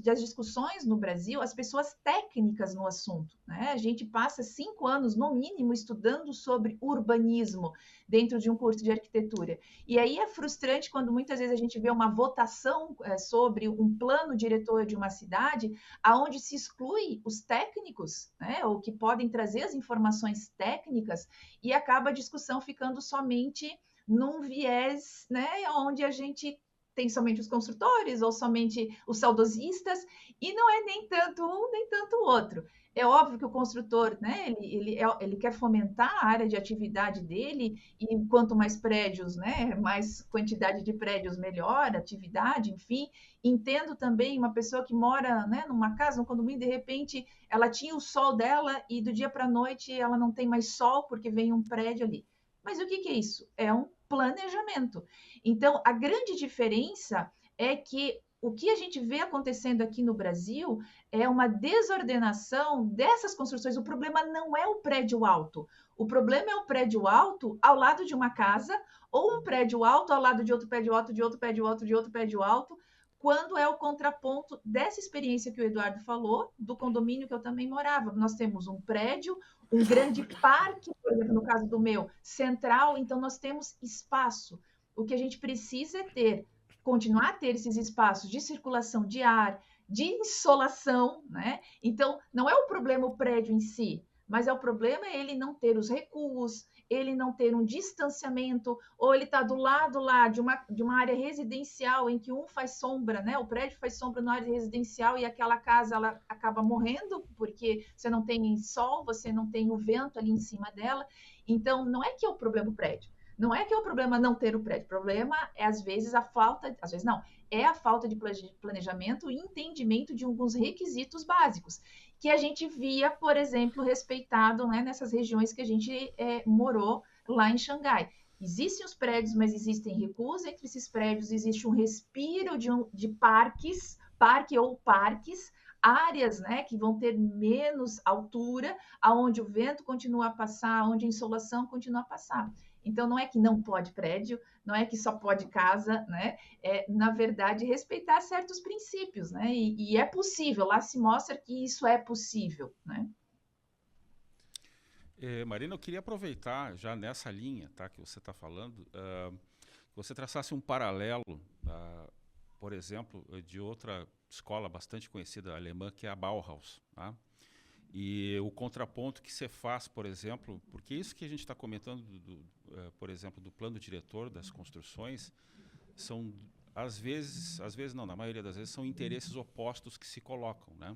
das discussões no Brasil as pessoas técnicas no assunto, né? A gente passa 5 anos, no mínimo, estudando sobre urbanismo dentro de um curso de arquitetura. E aí é frustrante quando muitas vezes a gente vê uma votação sobre um plano diretor de uma cidade, aonde se exclui os técnicos, né? Ou que podem trazer as informações técnicas, e acaba a discussão ficando somente num viés, né? Onde a gente tem somente os construtores ou somente os saudosistas, e não é nem tanto um, nem tanto o outro. É óbvio que o construtor, né, ele quer fomentar a área de atividade dele, e quanto mais prédios, né, mais quantidade de prédios, melhor atividade, enfim. Entendo também uma pessoa que mora, né, numa casa, num condomínio, de repente ela tinha o sol dela e do dia para a noite ela não tem mais sol porque vem um prédio ali. Mas o que é isso? É um planejamento. Então, a grande diferença é que o que a gente vê acontecendo aqui no Brasil é uma desordenação dessas construções. O problema não é o prédio alto. O problema é o prédio alto ao lado de uma casa, ou um prédio alto ao lado de outro prédio alto, de outro prédio alto, de outro prédio alto, quando é o contraponto dessa experiência que o Eduardo falou, do condomínio que eu também morava. Nós temos um prédio, um grande parque, por exemplo, no caso do meu, central, então nós temos espaço. O que a gente precisa é continuar a ter esses espaços de circulação de ar, de insolação, né? Então, não é o problema o prédio em si, mas o problema é ele não ter os recuos, ele não ter um distanciamento, ou ele está do lado lá de uma área residencial em que um faz sombra, né? O prédio faz sombra na área residencial e aquela casa ela acaba morrendo porque você não tem sol, você não tem o vento ali em cima dela. Então, não é que é o problema do prédio. Não é que é o problema não ter o prédio. O problema é, às vezes, a falta... Às vezes, não. É a falta de planejamento e entendimento de alguns requisitos básicos que a gente via, por exemplo, respeitado, né, nessas regiões que a gente morou lá em Xangai. Existem os prédios, mas existem recuos entre esses prédios, existe um respiro de parques, áreas, né, que vão ter menos altura, aonde o vento continua a passar, onde a insolação continua a passar. Então, não é que não pode prédio, não é que só pode casa, né? Na verdade, respeitar certos princípios, né? E é possível, lá se mostra que isso é possível, né? Marina, eu queria aproveitar já nessa linha, tá, que você está falando, que você traçasse um paralelo, por exemplo, de outra escola bastante conhecida alemã, que é a Bauhaus, tá? E o contraponto que você faz, por exemplo, porque isso que a gente está comentando, por exemplo, do plano diretor das construções, são, às vezes não, na maioria das vezes, são interesses opostos que se colocam, né?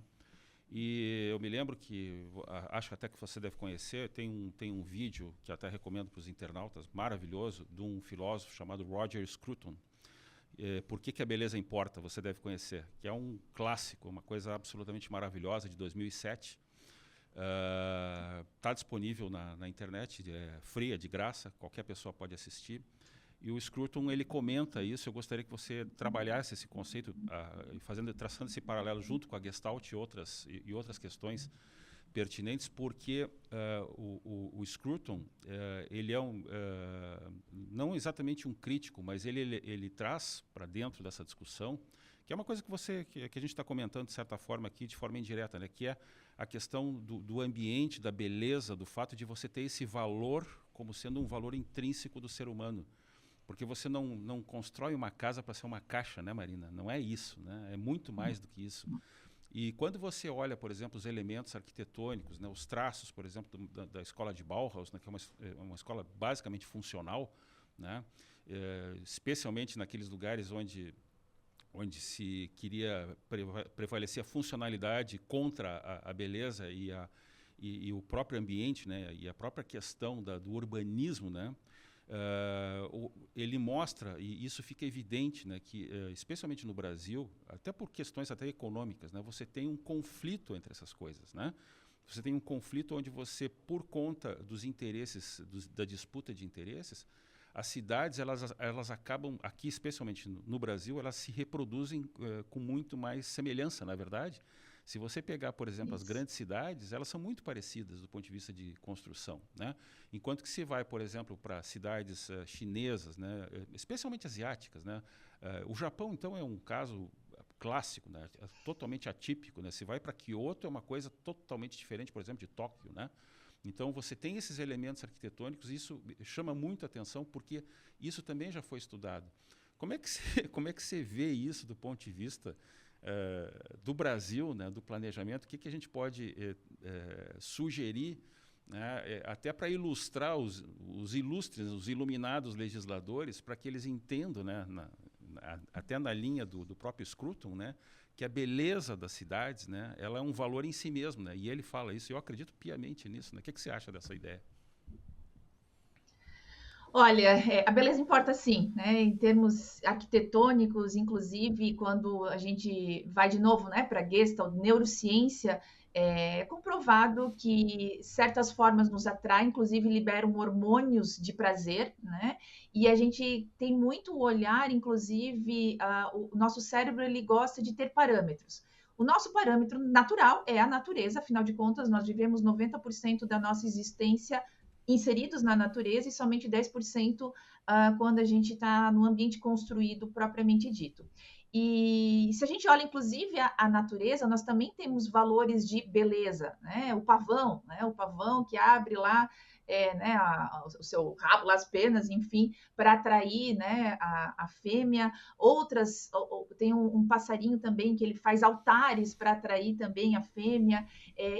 E eu me lembro que, acho até que você deve conhecer, tem um vídeo que até recomendo para os internautas, maravilhoso, de um filósofo chamado Roger Scruton. Por que a beleza importa? Você deve conhecer, que é um clássico, uma coisa absolutamente maravilhosa, de 2007. Está disponível na internet, free, de graça, qualquer pessoa pode assistir. E o Scruton, ele comenta isso. Eu gostaria que você trabalhasse esse conceito, traçando esse paralelo junto com a Gestalt e outras questões pertinentes, porque o Scruton, ele é não exatamente um crítico, mas ele traz para dentro dessa discussão, que é uma coisa que a gente está comentando, de certa forma, aqui, de forma indireta, né, que é a questão do ambiente, da beleza, do fato de você ter esse valor como sendo um valor intrínseco do ser humano. Porque você não constrói uma casa para ser uma caixa, né, Marina? Não é isso, né? É muito mais do que isso. E quando você olha, por exemplo, os elementos arquitetônicos, né, os traços, por exemplo, da escola de Bauhaus, né, que é uma escola basicamente funcional, né, especialmente naqueles lugares onde se queria prevalecer a funcionalidade contra a beleza e o próprio ambiente, né, e a própria questão do urbanismo, né, ele mostra, e isso fica evidente, né, que especialmente no Brasil, até por questões até econômicas, né, você tem um conflito entre essas coisas, né? Você tem um conflito onde você, por conta dos interesses, da disputa de interesses, as cidades elas acabam, aqui especialmente no Brasil, elas se reproduzem com muito mais semelhança, na verdade. Se você pegar, por exemplo, as grandes cidades, elas são muito parecidas do ponto de vista de construção, né? Enquanto que se vai, por exemplo, para cidades chinesas, né, especialmente asiáticas, né? O Japão, então, é um caso clássico, né, totalmente atípico, né? Se vai para Kyoto, é uma coisa totalmente diferente, por exemplo, de Tóquio, né? Então, você tem esses elementos arquitetônicos, e isso chama muito a atenção, porque isso também já foi estudado. Como é que você vê isso do ponto de vista do Brasil, né, do planejamento? O que a gente pode sugerir, né, até para ilustrar os ilustres, os iluminados legisladores, para que eles entendam, né, até na linha do próprio Scruton, né, que a beleza das cidades, né, ela é um valor em si mesmo, né, e ele fala isso, e eu acredito piamente nisso, né? O que você acha dessa ideia? Olha, a beleza importa sim, né? Em termos arquitetônicos, inclusive, quando a gente vai de novo, né, para Gestalt, neurociência, é comprovado que certas formas nos atraem, inclusive liberam hormônios de prazer, né? E a gente tem muito olhar, inclusive, o nosso cérebro ele gosta de ter parâmetros. O nosso parâmetro natural é a natureza, afinal de contas, nós vivemos 90% da nossa existência inseridos na natureza e somente 10% quando a gente está no ambiente construído propriamente dito. E se a gente olha, inclusive, a natureza, nós também temos valores de beleza, né? O pavão que abre lá né, o seu rabo, as penas, enfim, para atrair, né, a fêmea. Outras, tem um passarinho também que ele faz altares para atrair também a fêmea.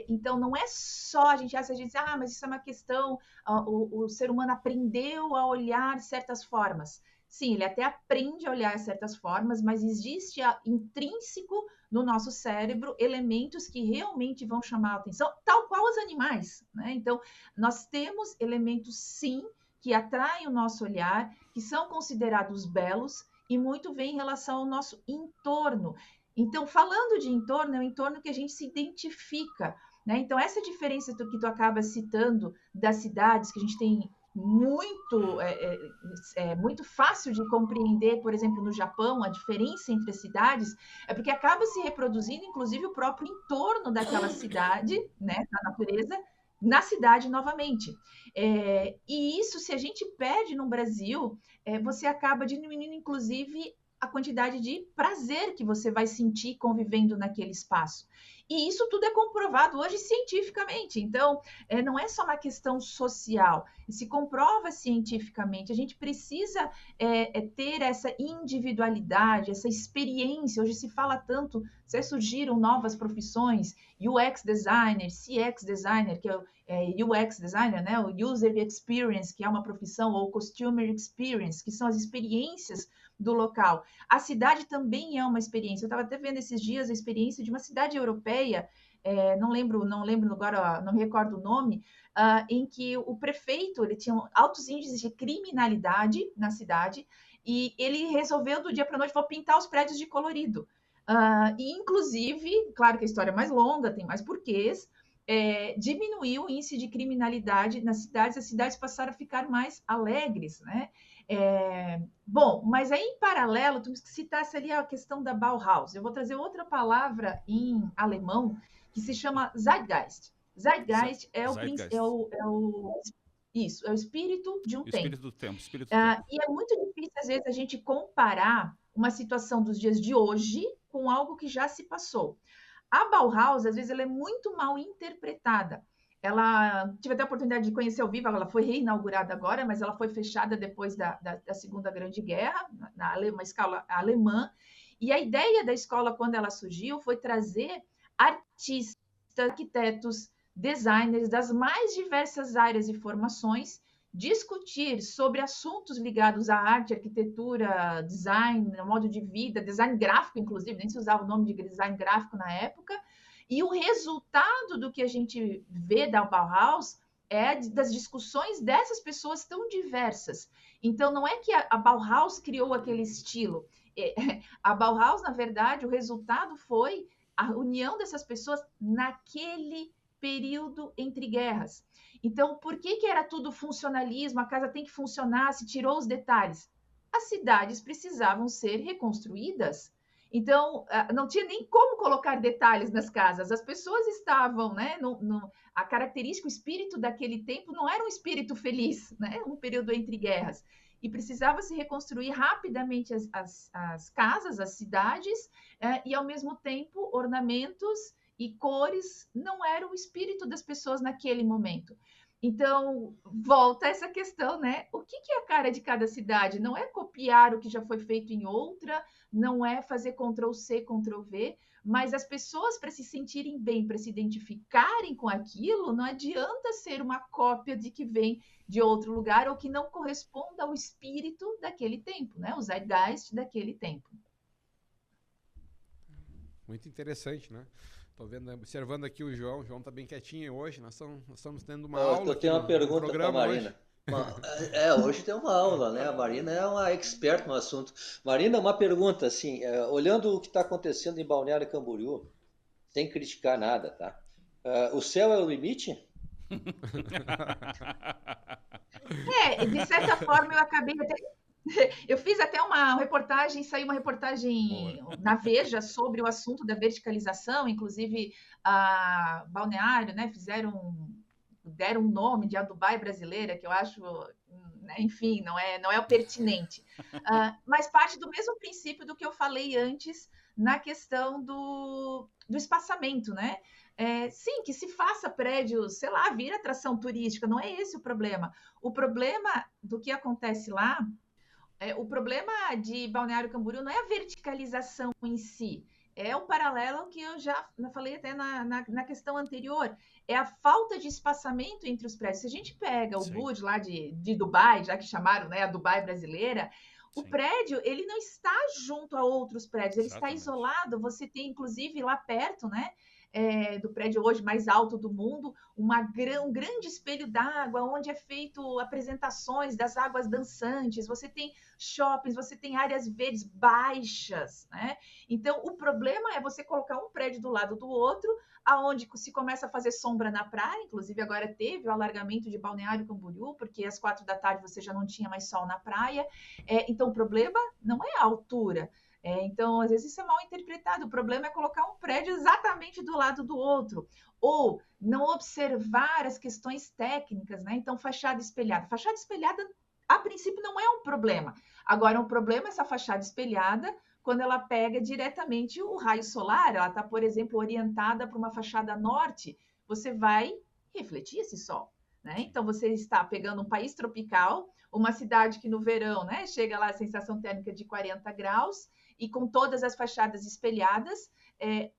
Então, não é só a gente diz, mas isso é uma questão, o ser humano aprendeu a olhar certas formas. Sim, ele até aprende a olhar certas formas, mas existe intrínseco no nosso cérebro elementos que realmente vão chamar a atenção, tal qual os animais, né? Então, nós temos elementos, sim, que atraem o nosso olhar, que são considerados belos, e muito vem em relação ao nosso entorno. Então, falando de entorno, é o entorno que a gente se identifica, né? Então, essa diferença que tu acaba citando das cidades, que a gente tem muito fácil de compreender, por exemplo, no Japão, a diferença entre as cidades, é porque acaba se reproduzindo, inclusive, o próprio entorno daquela cidade, né, da natureza, na cidade novamente. E isso, se a gente perde no Brasil, você acaba diminuindo, inclusive, a quantidade de prazer que você vai sentir convivendo naquele espaço. E isso tudo é comprovado hoje cientificamente. Então, não é só uma questão social, se comprova cientificamente. A gente precisa ter essa individualidade, essa experiência. Hoje se fala tanto, surgiram novas profissões, UX designer, CX designer, que é UX designer, né? O User Experience, que é uma profissão, ou Customer Experience, que são as experiências do local. A cidade também é uma experiência. Eu estava até vendo esses dias a experiência de uma cidade europeia, não lembro agora, não me recordo o nome, em que o prefeito, ele tinha altos índices de criminalidade na cidade, e ele resolveu do dia para a noite, vou pintar os prédios de colorido. E inclusive, claro que a história é mais longa, tem mais porquês, diminuiu o índice de criminalidade nas cidades, as cidades passaram a ficar mais alegres, né? Bom, mas aí em paralelo, tu citasse ali a questão da Bauhaus. Eu vou trazer outra palavra em alemão que se chama Zeitgeist. Zeitgeist é o espírito de um tempo. Espírito do tempo. E é muito difícil, às vezes, a gente comparar uma situação dos dias de hoje com algo que já se passou. A Bauhaus, às vezes, ela é muito mal interpretada. Tive até a oportunidade de conhecer ao vivo, ela foi reinaugurada agora, mas ela foi fechada depois da Segunda Grande Guerra, uma escola alemã. E a ideia da escola, quando ela surgiu, foi trazer artistas, arquitetos, designers das mais diversas áreas e formações, discutir sobre assuntos ligados à arte, arquitetura, design, modo de vida, design gráfico, inclusive, nem se usava o nome de design gráfico na época. E o resultado do que a gente vê da Bauhaus é das discussões dessas pessoas tão diversas. Então, não é que a Bauhaus criou aquele estilo. A Bauhaus, na verdade, o resultado foi a união dessas pessoas naquele período entre guerras. Então, por que era tudo funcionalismo? A casa tem que funcionar, se tirou os detalhes. As cidades precisavam ser reconstruídas. Então, não tinha nem como colocar detalhes nas casas. As pessoas estavam, né? A característica, o espírito daquele tempo não era um espírito feliz, né? Um período entre guerras. E precisava se reconstruir rapidamente as casas, as cidades, e, ao mesmo tempo, ornamentos e cores não eram o espírito das pessoas naquele momento. Então, volta essa questão, né? O que é a cara de cada cidade? Não é copiar o que já foi feito em outra, não é fazer Ctrl+C, Ctrl+V, mas as pessoas, para se sentirem bem, para se identificarem com aquilo, não adianta ser uma cópia de que vem de outro lugar ou que não corresponda ao espírito daquele tempo, né? O zeitgeist daquele tempo. Muito interessante, né? Estou observando aqui o João está bem quietinho hoje, nós estamos tendo uma aula. Eu tenho uma pergunta para a Marina. Hoje tem uma aula, né? A Marina é uma expert no assunto. Marina, uma pergunta, assim, olhando o que está acontecendo em Balneário Camboriú, sem criticar nada, tá? O céu é o limite? De certa forma eu acabei até... Eu fiz até uma reportagem, saiu uma reportagem na Veja sobre o assunto da verticalização, inclusive a Balneário, né, deram um nome de a Dubai brasileira, que eu acho né? Enfim, não é o pertinente. Mas parte do mesmo princípio do que eu falei antes na questão do espaçamento, né? Sim, que se faça prédios, sei lá, vira atração turística, não é esse o problema. O problema do que acontece lá, o problema de Balneário Camboriú não é a verticalização em si, é o paralelo que eu já falei até na questão anterior, é a falta de espaçamento entre os prédios. Se a gente pega o Burj lá de Dubai, já que chamaram, né, a Dubai brasileira, o prédio, ele não está junto a outros prédios, ele está isolado. Você tem, inclusive, lá perto, né, do prédio hoje mais alto do mundo, um grande espelho d'água, onde é feito apresentações das águas dançantes, você tem shoppings, você tem áreas verdes baixas, né? Então, o problema é você colocar um prédio do lado do outro, aonde se começa a fazer sombra na praia, inclusive agora teve o alargamento de Balneário Camboriú, porque às 4 da tarde você já não tinha mais sol na praia. Então, o problema não é a altura. Então, às vezes isso é mal interpretado. O problema é colocar um prédio exatamente do lado do outro, ou não observar as questões técnicas, né? Então, fachada espelhada. Fachada espelhada, a princípio, não é um problema. Agora, um problema é essa fachada espelhada quando ela pega diretamente o raio solar. Ela está, por exemplo, orientada para uma fachada norte, você vai refletir esse sol, né? Então, você está pegando um país tropical, uma cidade que no verão, né, chega lá a sensação térmica de 40 graus, e com todas as fachadas espelhadas,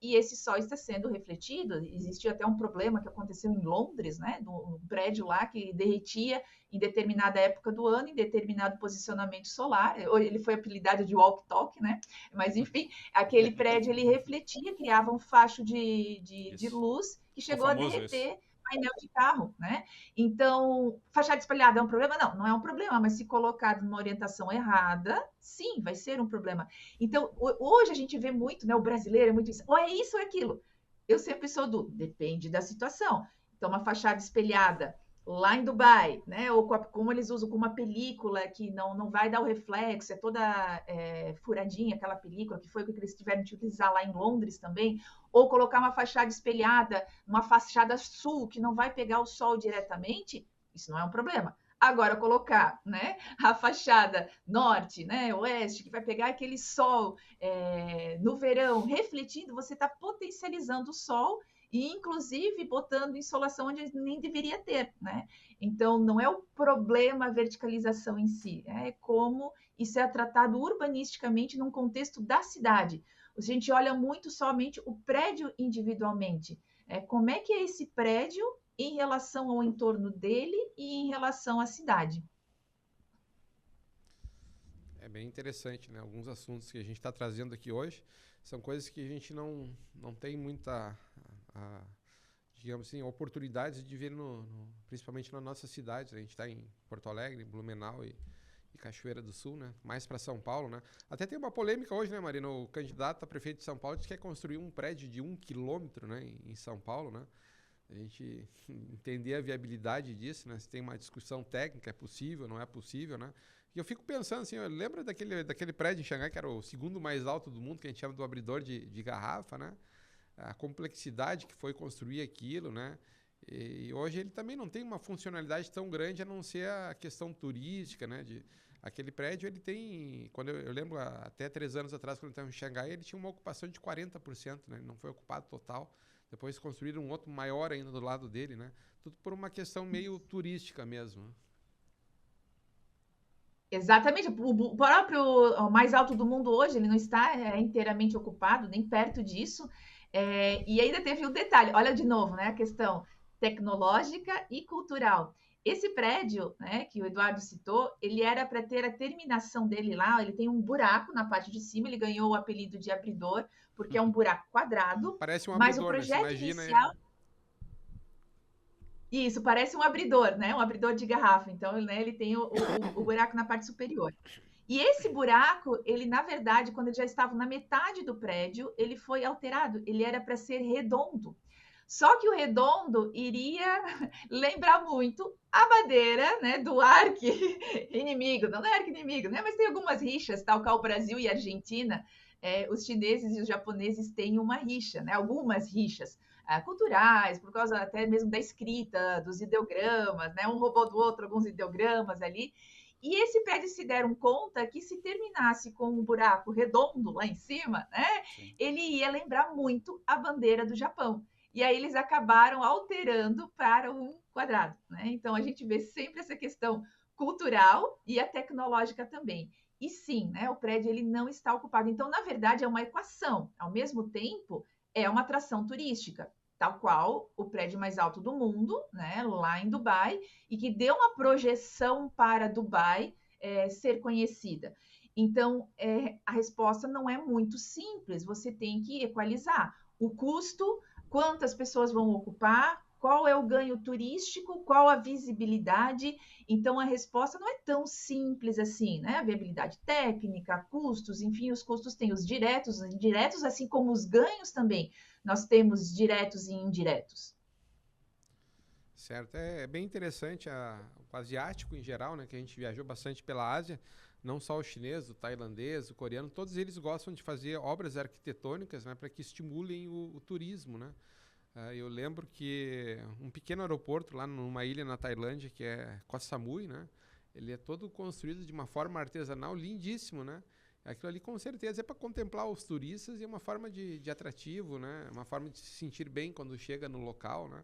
e esse sol está sendo refletido. Existiu até um problema que aconteceu em Londres, né, num prédio lá que derretia em determinada época do ano, em determinado posicionamento solar. Ele foi apelidado de walk-talk, né? Mas, enfim, aquele prédio ele refletia, criava um facho de luz que chegou a derreter painel de carro, né? Então, fachada espelhada é um problema? Não, não é um problema, mas se colocado numa orientação errada, sim, vai ser um problema. Então, hoje a gente vê muito, né? O brasileiro é muito isso, ou é isso ou é aquilo. Eu sempre sou depende da situação. Então, uma fachada espelhada lá em Dubai, né? Ou como eles usam com uma película que não vai dar o reflexo, é toda furadinha, aquela película, que foi o que eles tiveram de utilizar lá em Londres também, ou colocar uma fachada espelhada, uma fachada sul, que não vai pegar o sol diretamente, isso não é um problema. Agora, colocar, né, a fachada norte, né, oeste, que vai pegar aquele sol no verão refletindo, você está potencializando o sol e, inclusive, botando insolação onde nem deveria ter, né? Então, não é o problema a verticalização em si, é como isso é tratado urbanisticamente num contexto da cidade. A gente olha muito somente o prédio individualmente. Como é que é esse prédio em relação ao entorno dele e em relação à cidade? É bem interessante, né? Alguns assuntos que a gente está trazendo aqui hoje são coisas que a gente não tem muita, digamos assim, oportunidades de ver, principalmente na nossa cidade. A gente está em Porto Alegre, Blumenau e Cachoeira do Sul, né? Mais para São Paulo, né? Até tem uma polêmica hoje, né, Marina? O candidato a prefeito de São Paulo disse que quer construir um prédio de 1 quilômetro, né, em São Paulo, né? A gente entender a viabilidade disso, né? Se tem uma discussão técnica, é possível, não é possível, né? E eu fico pensando assim, lembra daquele prédio em Xangai, que era o segundo mais alto do mundo, que a gente chama do abridor de garrafa, né? A complexidade que foi construir aquilo, né? E hoje ele também não tem uma funcionalidade tão grande, a não ser a questão turística, né? Aquele prédio, ele tem... Quando eu lembro, até 3 anos atrás, quando eu estava em Xangai, ele tinha uma ocupação de 40%, né? Ele não foi ocupado total. Depois construíram um outro maior ainda do lado dele, né? Tudo por uma questão meio turística mesmo. Exatamente. O próprio mais alto do mundo hoje, ele não está inteiramente ocupado, nem perto disso. E ainda teve um detalhe, olha de novo, né? A questão tecnológica e cultural. Esse prédio, né, que o Eduardo citou, ele era para ter a terminação dele lá, ele tem um buraco na parte de cima, ele ganhou o apelido de abridor, porque é um buraco quadrado. Parece um mas abridor, o projeto né? inicial... Isso, parece um abridor, né? Um abridor de garrafa. Então, né, ele tem o buraco na parte superior. E esse buraco, ele, na verdade, quando ele já estava na metade do prédio, ele foi alterado. Ele era para ser redondo. Só que o redondo iria lembrar muito a madeira, né, do arqui-inimigo. Não é arqui-inimigo, né? Mas tem algumas rixas, tal qual o Brasil e a Argentina, os chineses e os japoneses têm uma rixa, né? Algumas rixas culturais, por causa até mesmo da escrita, dos ideogramas, né? Um roubou do outro alguns ideogramas ali. E esse prédio se deram conta que se terminasse com um buraco redondo lá em cima, né? Sim. Ele ia lembrar muito a bandeira do Japão. E aí eles acabaram alterando para um quadrado, né? Então a gente vê sempre essa questão cultural e a tecnológica também. E sim, né, o prédio ele não está ocupado. Então, na verdade, é uma equação. Ao mesmo tempo, é uma atração turística, tal qual o prédio mais alto do mundo, né, lá em Dubai, e que deu uma projeção para Dubai ser conhecida. Então, a resposta não é muito simples. Você tem que equalizar o custo, quantas pessoas vão ocupar, qual é o ganho turístico, qual a visibilidade. Então, a resposta não é tão simples assim, né? A viabilidade técnica, custos, enfim, os custos têm os diretos, os indiretos, assim como os ganhos também. Nós temos diretos e indiretos. Certo, é bem interessante o asiático em geral, né? Que a gente viajou bastante pela Ásia, não só o chinês, o tailandês, o coreano, todos eles gostam de fazer obras arquitetônicas, né? Para que estimulem o turismo, né? Eu lembro que um pequeno aeroporto lá numa ilha na Tailândia, que é Koh Samui, né? Ele é todo construído de uma forma artesanal, lindíssimo, né? Aquilo ali com certeza é para contemplar os turistas e é uma forma de atrativo, né? Uma forma de se sentir bem quando chega no local, né?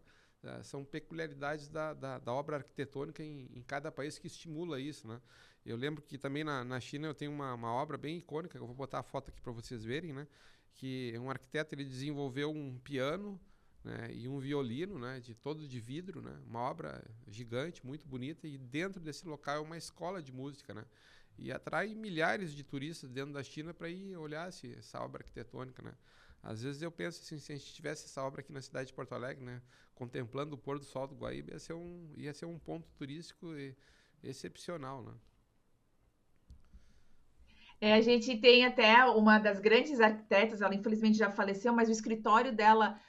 São peculiaridades da obra arquitetônica em cada país que estimula isso, né? Eu lembro que também na China eu tenho uma obra bem icônica, eu vou botar a foto aqui para vocês verem, né? Que um arquiteto ele desenvolveu um piano, né, e um violino, né, todo de vidro, né, uma obra gigante, muito bonita, e dentro desse local é uma escola de música, né, e atrai milhares de turistas dentro da China para ir olhar essa obra arquitetônica, né. Às vezes eu penso assim, se a gente tivesse essa obra aqui na cidade de Porto Alegre, né, contemplando o pôr do sol do Guaíba, ia ser um ponto turístico excepcional, né. A gente tem até uma das grandes arquitetas, ela infelizmente já faleceu, mas o escritório dela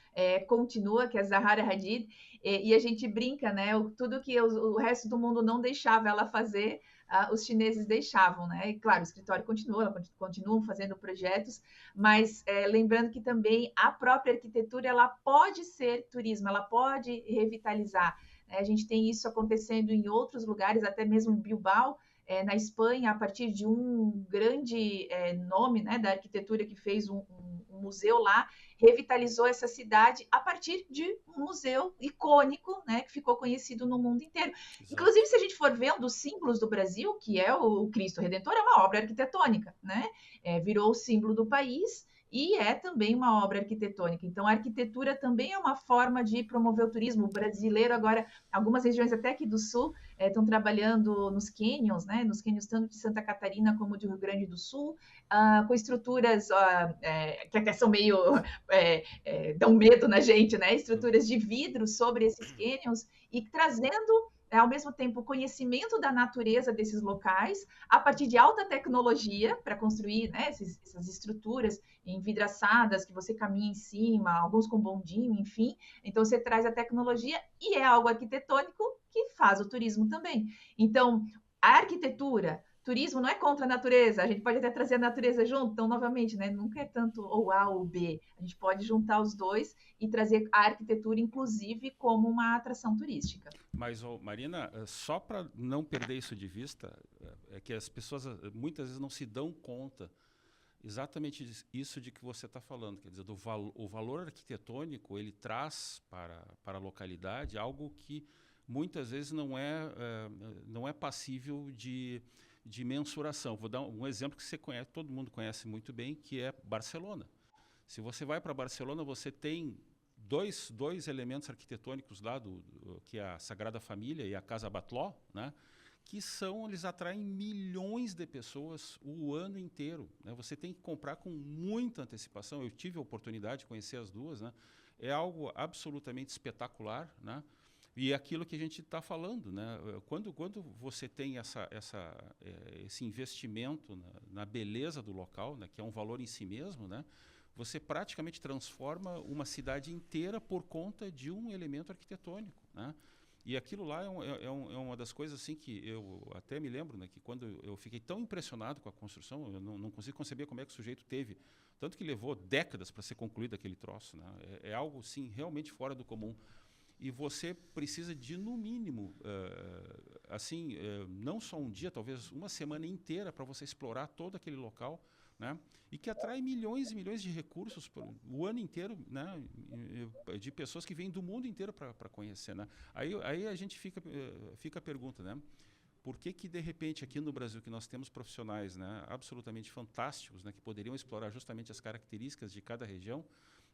continua, que é Zaha Hadid, e a gente brinca, né? Tudo que o resto do mundo não deixava ela fazer, os chineses deixavam, né? E claro, o escritório continua, continuam fazendo projetos, mas lembrando que também a própria arquitetura ela pode ser turismo, ela pode revitalizar. Né? A gente tem isso acontecendo em outros lugares, até mesmo Bilbao, na Espanha, a partir de um grande nome, né, da arquitetura que fez um museu lá, revitalizou essa cidade a partir de um museu icônico, né, que ficou conhecido no mundo inteiro. Exato. Inclusive, se a gente for ver um dos símbolos do Brasil, que é o Cristo Redentor, é uma obra arquitetônica, né? Virou o símbolo do país e é também uma obra arquitetônica. Então, a arquitetura também é uma forma de promover o turismo. O brasileiro agora, algumas regiões até aqui do sul, estão trabalhando nos cânions, né? Nos cânions tanto de Santa Catarina como de Rio Grande do Sul, com estruturas que até são meio... dão medo na gente, né? Estruturas de vidro sobre esses cânions e trazendo ao mesmo tempo o conhecimento da natureza desses locais, a partir de alta tecnologia, para construir, né, essas estruturas envidraçadas, que você caminha em cima, alguns com bondinho, enfim. Então, você traz a tecnologia e é algo arquitetônico que faz o turismo também. Então, a arquitetura, turismo não é contra a natureza, a gente pode até trazer a natureza junto, então, novamente, né, nunca é tanto ou A ou B, a gente pode juntar os dois e trazer a arquitetura, inclusive, como uma atração turística. Mas, Marina, só para não perder isso de vista, é que as pessoas muitas vezes não se dão conta exatamente isso de que você está falando, quer dizer, o valor arquitetônico, ele traz para a localidade algo que muitas vezes não é passível de mensuração. Vou dar um exemplo que você conhece, todo mundo conhece muito bem, que é Barcelona. Se você vai para Barcelona, você tem dois elementos arquitetônicos lá, que é a Sagrada Família e a Casa Batlló, né? Que eles atraem milhões de pessoas o ano inteiro, né? Você tem que comprar com muita antecipação. Eu tive a oportunidade de conhecer as duas, né? É algo absolutamente espetacular, né? E é aquilo que a gente está falando, né? Quando você tem esse investimento na beleza do local, né? Que é um valor em si mesmo, né? Você praticamente transforma uma cidade inteira por conta de um elemento arquitetônico, né? E aquilo lá é uma das coisas assim que eu até me lembro, né, que quando eu fiquei tão impressionado com a construção, eu não consigo conceber como é que o sujeito teve, tanto que levou décadas para ser concluído aquele troço, né? É algo sim realmente fora do comum. E você precisa de, no mínimo, não só um dia, talvez uma semana inteira para você explorar todo aquele local, né? E que atrai milhões e milhões de recursos o ano inteiro, né? De pessoas que vêm do mundo inteiro para conhecer, né? Aí a gente fica a pergunta, né? Por que de repente aqui no Brasil que nós temos profissionais, né, absolutamente fantásticos, né, que poderiam explorar justamente as características de cada região,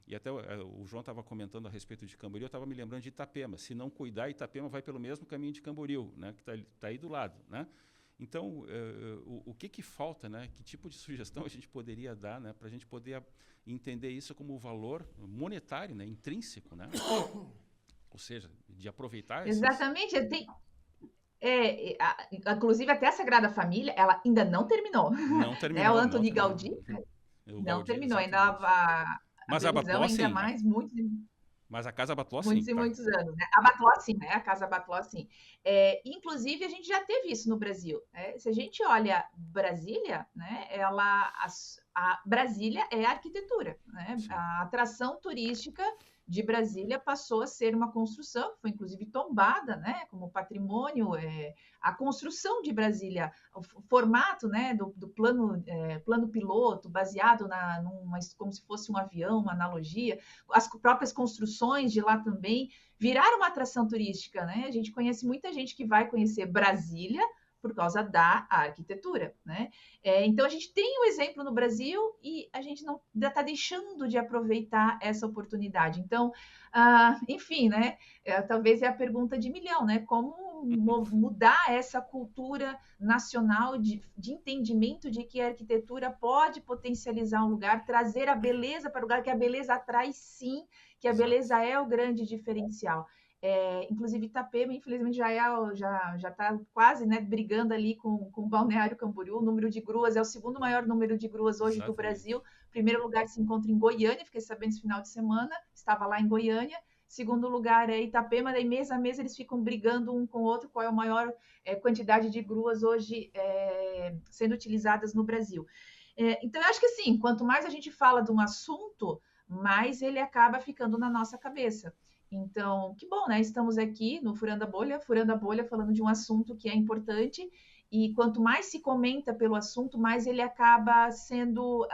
e até o João estava comentando a respeito de Camboriú, eu estava me lembrando de Itapema. Se não cuidar, Itapema vai pelo mesmo caminho de Camboriú, né, que está aí do lado, né? Então, o que falta, né? Que tipo de sugestão a gente poderia dar, né, para a gente poder entender isso como valor monetário, né, intrínseco, né? Ou seja, de aproveitar Exatamente. Inclusive, até a Sagrada Família, ela ainda não terminou. Não Né? terminou, O não Antoni terminou. Gaudí O não Gaudí, terminou. Ainda exatamente. a Mas a previsão Batló, ainda sim. mais Mas a Casa Batló, sim. muitos e muitos anos, né? A Batló, sim, né? A Casa Batló, sim. Inclusive, a gente já teve isso no Brasil, né? Se a gente olha Brasília, né? A Brasília é arquitetura, né? Sim. A atração turística de Brasília passou a ser uma construção, que foi inclusive tombada, né? Como patrimônio, a construção de Brasília, o formato, né? Do plano piloto, baseado como se fosse um avião, uma analogia, as próprias construções de lá também viraram uma atração turística, né? A gente conhece muita gente que vai conhecer Brasília por causa da arquitetura, né? Então a gente tem um exemplo no Brasil e a gente não está deixando de aproveitar essa oportunidade. Então, enfim, né? Talvez é a pergunta de milhão, né? Como mudar essa cultura nacional de entendimento de que a arquitetura pode potencializar um lugar, trazer a beleza para o lugar, que a beleza atrai sim, que a beleza é o grande diferencial. Inclusive Itapema, infelizmente, já está quase, né, brigando ali com o Balneário Camboriú. O número de gruas é o segundo maior número de gruas hoje do Brasil. Primeiro lugar se encontra em Goiânia, fiquei sabendo esse final de semana, estava lá em Goiânia. Segundo lugar é Itapema, daí mês a mês eles ficam brigando um com o outro, qual é a maior quantidade de gruas hoje sendo utilizadas no Brasil. Então, eu acho que assim, quanto mais a gente fala de um assunto, mais ele acaba ficando na nossa cabeça. Então, que bom, né? Estamos aqui no Furando a Bolha, falando de um assunto que é importante, e quanto mais se comenta pelo assunto, mais ele acaba sendo...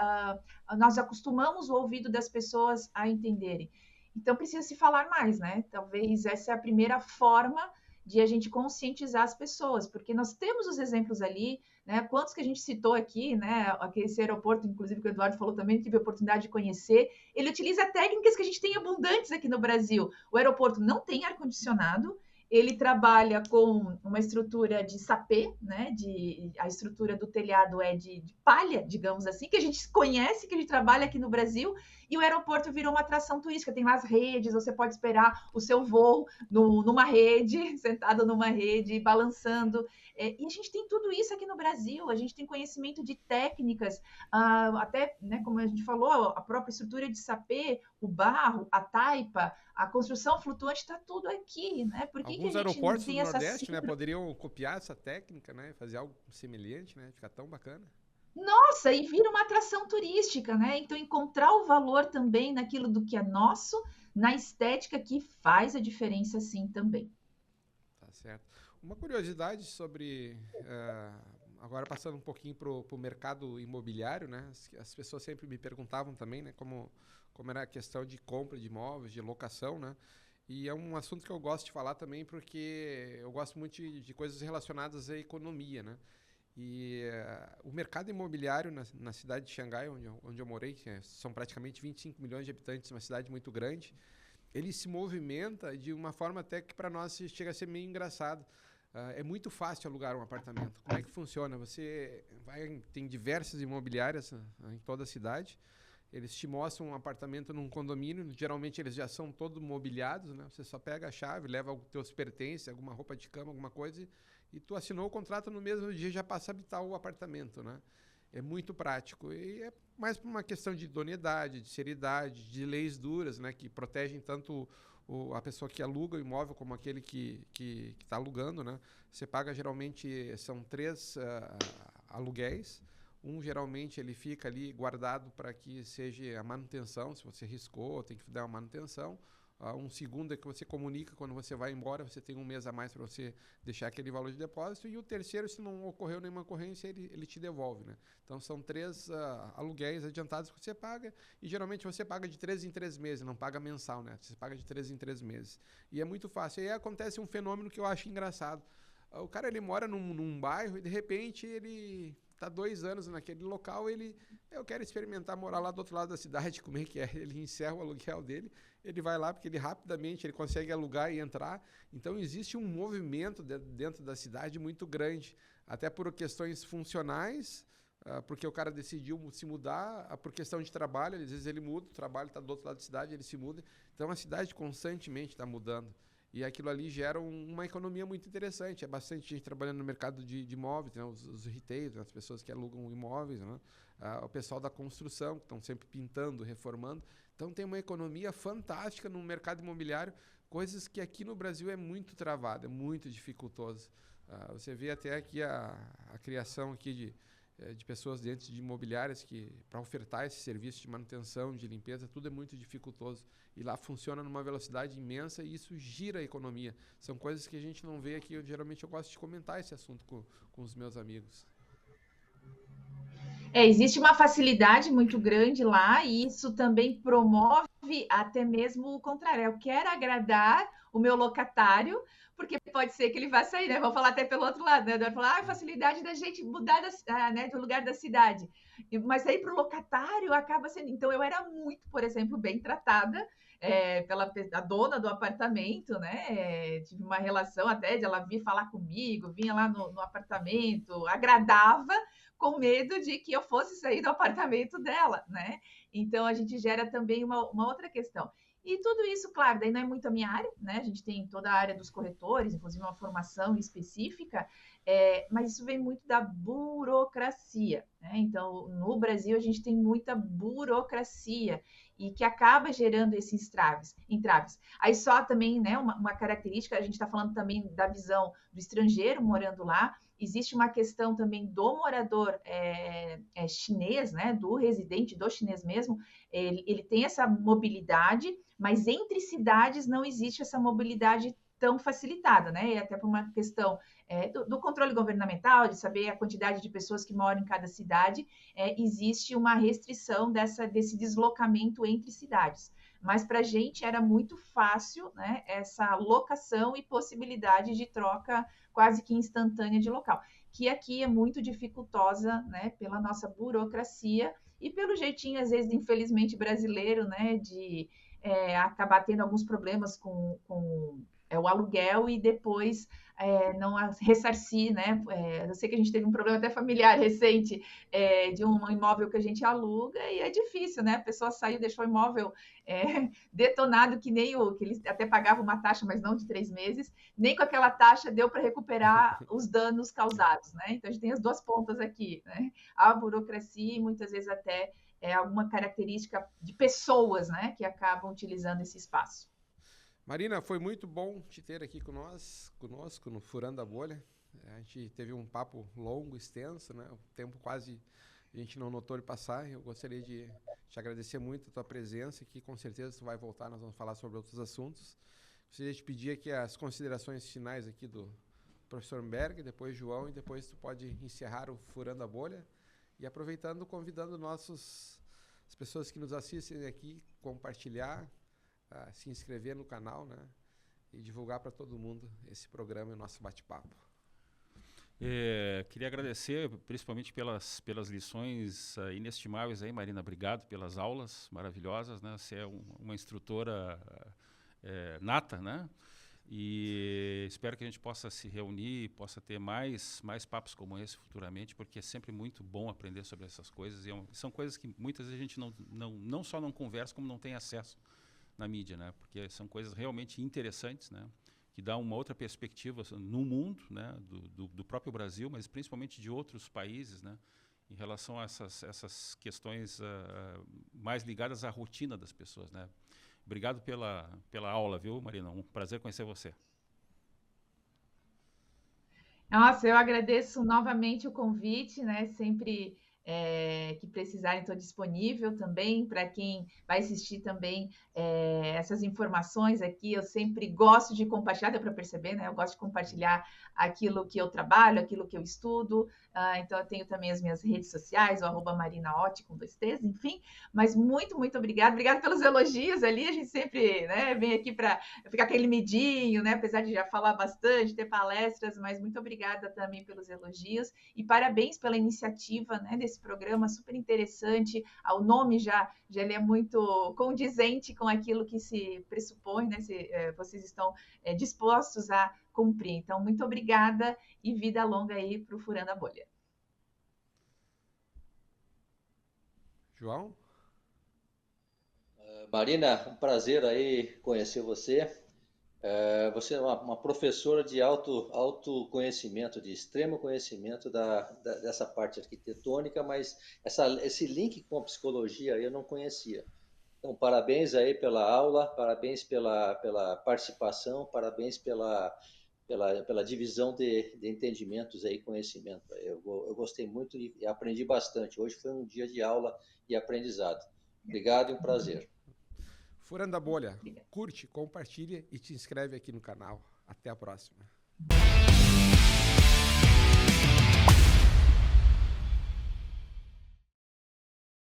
nós acostumamos o ouvido das pessoas a entenderem. Então, precisa se falar mais, né? Talvez essa é a primeira forma de a gente conscientizar as pessoas, porque nós temos os exemplos ali, né? Quantos que a gente citou aqui, né? Esse aeroporto, inclusive, que o Eduardo falou também, tive a oportunidade de conhecer. Ele utiliza técnicas que a gente tem abundantes aqui no Brasil. O aeroporto não tem ar-condicionado, ele trabalha com uma estrutura de sapê, né? A estrutura do telhado é de palha, digamos assim, que a gente conhece, que a gente trabalha aqui no Brasil, e o aeroporto virou uma atração turística. Tem lá as redes, você pode esperar o seu voo numa rede, sentado numa rede, balançando. E a gente tem tudo isso aqui no Brasil, a gente tem conhecimento de técnicas, até, né, como a gente falou, a própria estrutura de sapê, o barro, a taipa, a construção flutuante, está tudo aqui, né? Por que Alguns que a gente aeroportos tem do essa Nordeste, né, poderiam copiar essa técnica, né, fazer algo semelhante, né, ficar tão bacana. Nossa, e vira uma atração turística, né? Então, encontrar o valor também naquilo do que é nosso, na estética, que faz a diferença sim também. Tá certo. Uma curiosidade sobre, agora passando um pouquinho para o mercado imobiliário, né? As pessoas sempre me perguntavam também, né, como era a questão de compra de imóveis, de locação, né? E é um assunto que eu gosto de falar também porque eu gosto muito de coisas relacionadas à economia, né? E o mercado imobiliário na cidade de Xangai, onde eu morei, que são praticamente 25 milhões de habitantes, uma cidade muito grande, ele se movimenta de uma forma até que para nós chega a ser meio engraçado. É muito fácil alugar um apartamento. Como é que funciona? Tem diversas imobiliárias em toda a cidade. Eles te mostram um apartamento num condomínio. Geralmente eles já são todos mobiliados, né? Você só pega a chave, leva os teus pertences, alguma roupa de cama, alguma coisa, e tu assinou o contrato no mesmo dia, já passa a habitar o apartamento, né? é muito prático. E é mais por uma questão de idoneidade, de seriedade, de leis duras, né, que protegem tanto a pessoa que aluga o imóvel como aquele que está alugando, né? Você paga geralmente, são 3 aluguéis. Um geralmente ele fica ali guardado para que seja a manutenção, se você riscou, tem que dar uma manutenção. Um segundo é que você comunica quando você vai embora, você tem um mês a mais para você deixar aquele valor de depósito. E o terceiro, se não ocorreu nenhuma ocorrência, ele te devolve, né? Então são 3 aluguéis adiantados que você paga, e geralmente você paga de 3 em 3 meses, não paga mensal, né? Você paga de 3 em 3 meses. E é muito fácil. E aí acontece um fenômeno que eu acho engraçado. O cara, ele mora num bairro e de repente ele está 2 anos naquele local, eu quero experimentar morar lá do outro lado da cidade, como é que é? Ele encerra o aluguel dele, ele vai lá porque ele rapidamente ele consegue alugar e entrar. Então existe um movimento dentro da cidade muito grande, até por questões funcionais, porque o cara decidiu se mudar, por questão de trabalho, às vezes ele muda, o trabalho está do outro lado da cidade, ele se muda. Então a cidade constantemente está mudando. E aquilo ali gera uma economia muito interessante. É bastante gente trabalhando no mercado de imóveis, né? Os retailers, as pessoas que alugam imóveis, né? O pessoal da construção, que estão sempre pintando, reformando. Então tem uma economia fantástica no mercado imobiliário, coisas que aqui no Brasil é muito travado, é muito dificultoso. Você vê até aqui a criação aqui de pessoas dentro de imobiliárias que para ofertar esse serviço de manutenção, de limpeza, tudo é muito dificultoso. E lá funciona numa velocidade imensa e isso gira a economia. São coisas que a gente não vê aqui. Geralmente eu gosto de comentar esse assunto com os meus amigos. Existe uma facilidade muito grande lá e isso também promove até mesmo o contrário. Eu quero agradar o meu locatário, porque pode ser que ele vá sair, né? Vou falar até pelo outro lado, né? Vai falar, a facilidade da gente mudar né, do lugar da cidade. Mas aí para o locatário acaba sendo... Então, eu era muito, por exemplo, bem tratada pela a dona do apartamento, né? Tive uma relação até de ela vir falar comigo, vinha lá no apartamento, agradava, com medo de que eu fosse sair do apartamento dela, né? Então, a gente gera também uma outra questão. E tudo isso, claro, daí não é muito a minha área, né? A gente tem toda a área dos corretores, inclusive uma formação específica, mas isso vem muito da burocracia, né? Então, no Brasil, a gente tem muita burocracia e que acaba gerando esses entraves. Aí só também, né, uma característica, a gente está falando também da visão do estrangeiro morando lá, existe uma questão também do morador chinês, né, do residente, do chinês mesmo, ele tem essa mobilidade, mas entre cidades não existe essa mobilidade tão facilitada, né? E até por uma questão do controle governamental, de saber a quantidade de pessoas que moram em cada cidade, existe uma restrição desse deslocamento entre cidades. Mas para a gente era muito fácil, né, essa locação e possibilidade de troca quase que instantânea de local, que aqui é muito dificultosa, né, pela nossa burocracia e pelo jeitinho, às vezes, infelizmente, brasileiro, né, de acabar tendo alguns problemas com o aluguel e depois não ressarcir, né? Eu sei que a gente teve um problema até familiar recente de um imóvel que a gente aluga e é difícil, né? A pessoa saiu, deixou o imóvel detonado que nem que eles até pagavam uma taxa, mas não de 3 meses, nem com aquela taxa deu para recuperar os danos causados, né? Então a gente tem as duas pontas aqui, né? A burocracia e muitas vezes até alguma característica de pessoas, né, que acabam utilizando esse espaço. Marina, foi muito bom te ter aqui conosco no Furando a Bolha. A gente teve um papo longo, extenso, né? O tempo quase a gente não notou ele passar. Eu gostaria de te agradecer muito a tua presença aqui. Com certeza tu vai voltar, nós vamos falar sobre outros assuntos. Gostaria de te pedir aqui as considerações finais aqui do professor Berg, depois João, e depois tu pode encerrar o Furando a Bolha. E aproveitando, convidando as pessoas que nos assistem aqui, compartilhar, se inscrever no canal, né? E divulgar para todo mundo esse programa e o nosso bate-papo. Queria agradecer principalmente pelas lições inestimáveis aí, Marina. Obrigado pelas aulas maravilhosas, né? Você é uma instrutora nata, né? E espero que a gente possa se reunir, possa ter mais papos como esse futuramente, porque é sempre muito bom aprender sobre essas coisas. E são coisas que muitas vezes a gente não só não conversa, como não tem acesso na mídia, né? Porque são coisas realmente interessantes, né? Que dão uma outra perspectiva no mundo, né? Do próprio Brasil, mas principalmente de outros países, né? em relação a essas questões mais ligadas à rotina das pessoas, né? Obrigado pela aula, viu, Marina? Um prazer conhecer você. Nossa, eu agradeço novamente o convite, né? Sempre que precisarem, estou disponível também para quem vai assistir também essas informações aqui. Eu sempre gosto de compartilhar, deu para perceber, né? Eu gosto de compartilhar aquilo que eu trabalho, aquilo que eu estudo. Então, eu tenho também as minhas redes sociais, o @marinaotti com 2 T's, enfim. Mas muito, muito obrigada. Obrigada pelos elogios ali. A gente sempre, né, vem aqui para ficar aquele medinho, né? Apesar de já falar bastante, ter palestras, mas muito obrigada também pelos elogios e parabéns pela iniciativa, né, desse programa super interessante. O nome já ele é muito condizente com aquilo que se pressupõe, né? Vocês estão dispostos a cumprir. Então, muito obrigada e vida longa aí para o Furando a Bolha. João? Marina, um prazer aí conhecer você. Você é uma professora de autoconhecimento, de extremo conhecimento dessa parte arquitetônica, mas esse link com a psicologia eu não conhecia. Então, parabéns aí pela aula, parabéns pela participação, parabéns pela divisão de entendimentos aí, conhecimento. Eu gostei muito e aprendi bastante. Hoje foi um dia de aula e aprendizado. Obrigado e um prazer. Furando a Bolha, curte, compartilha e te inscreve aqui no canal. Até a próxima.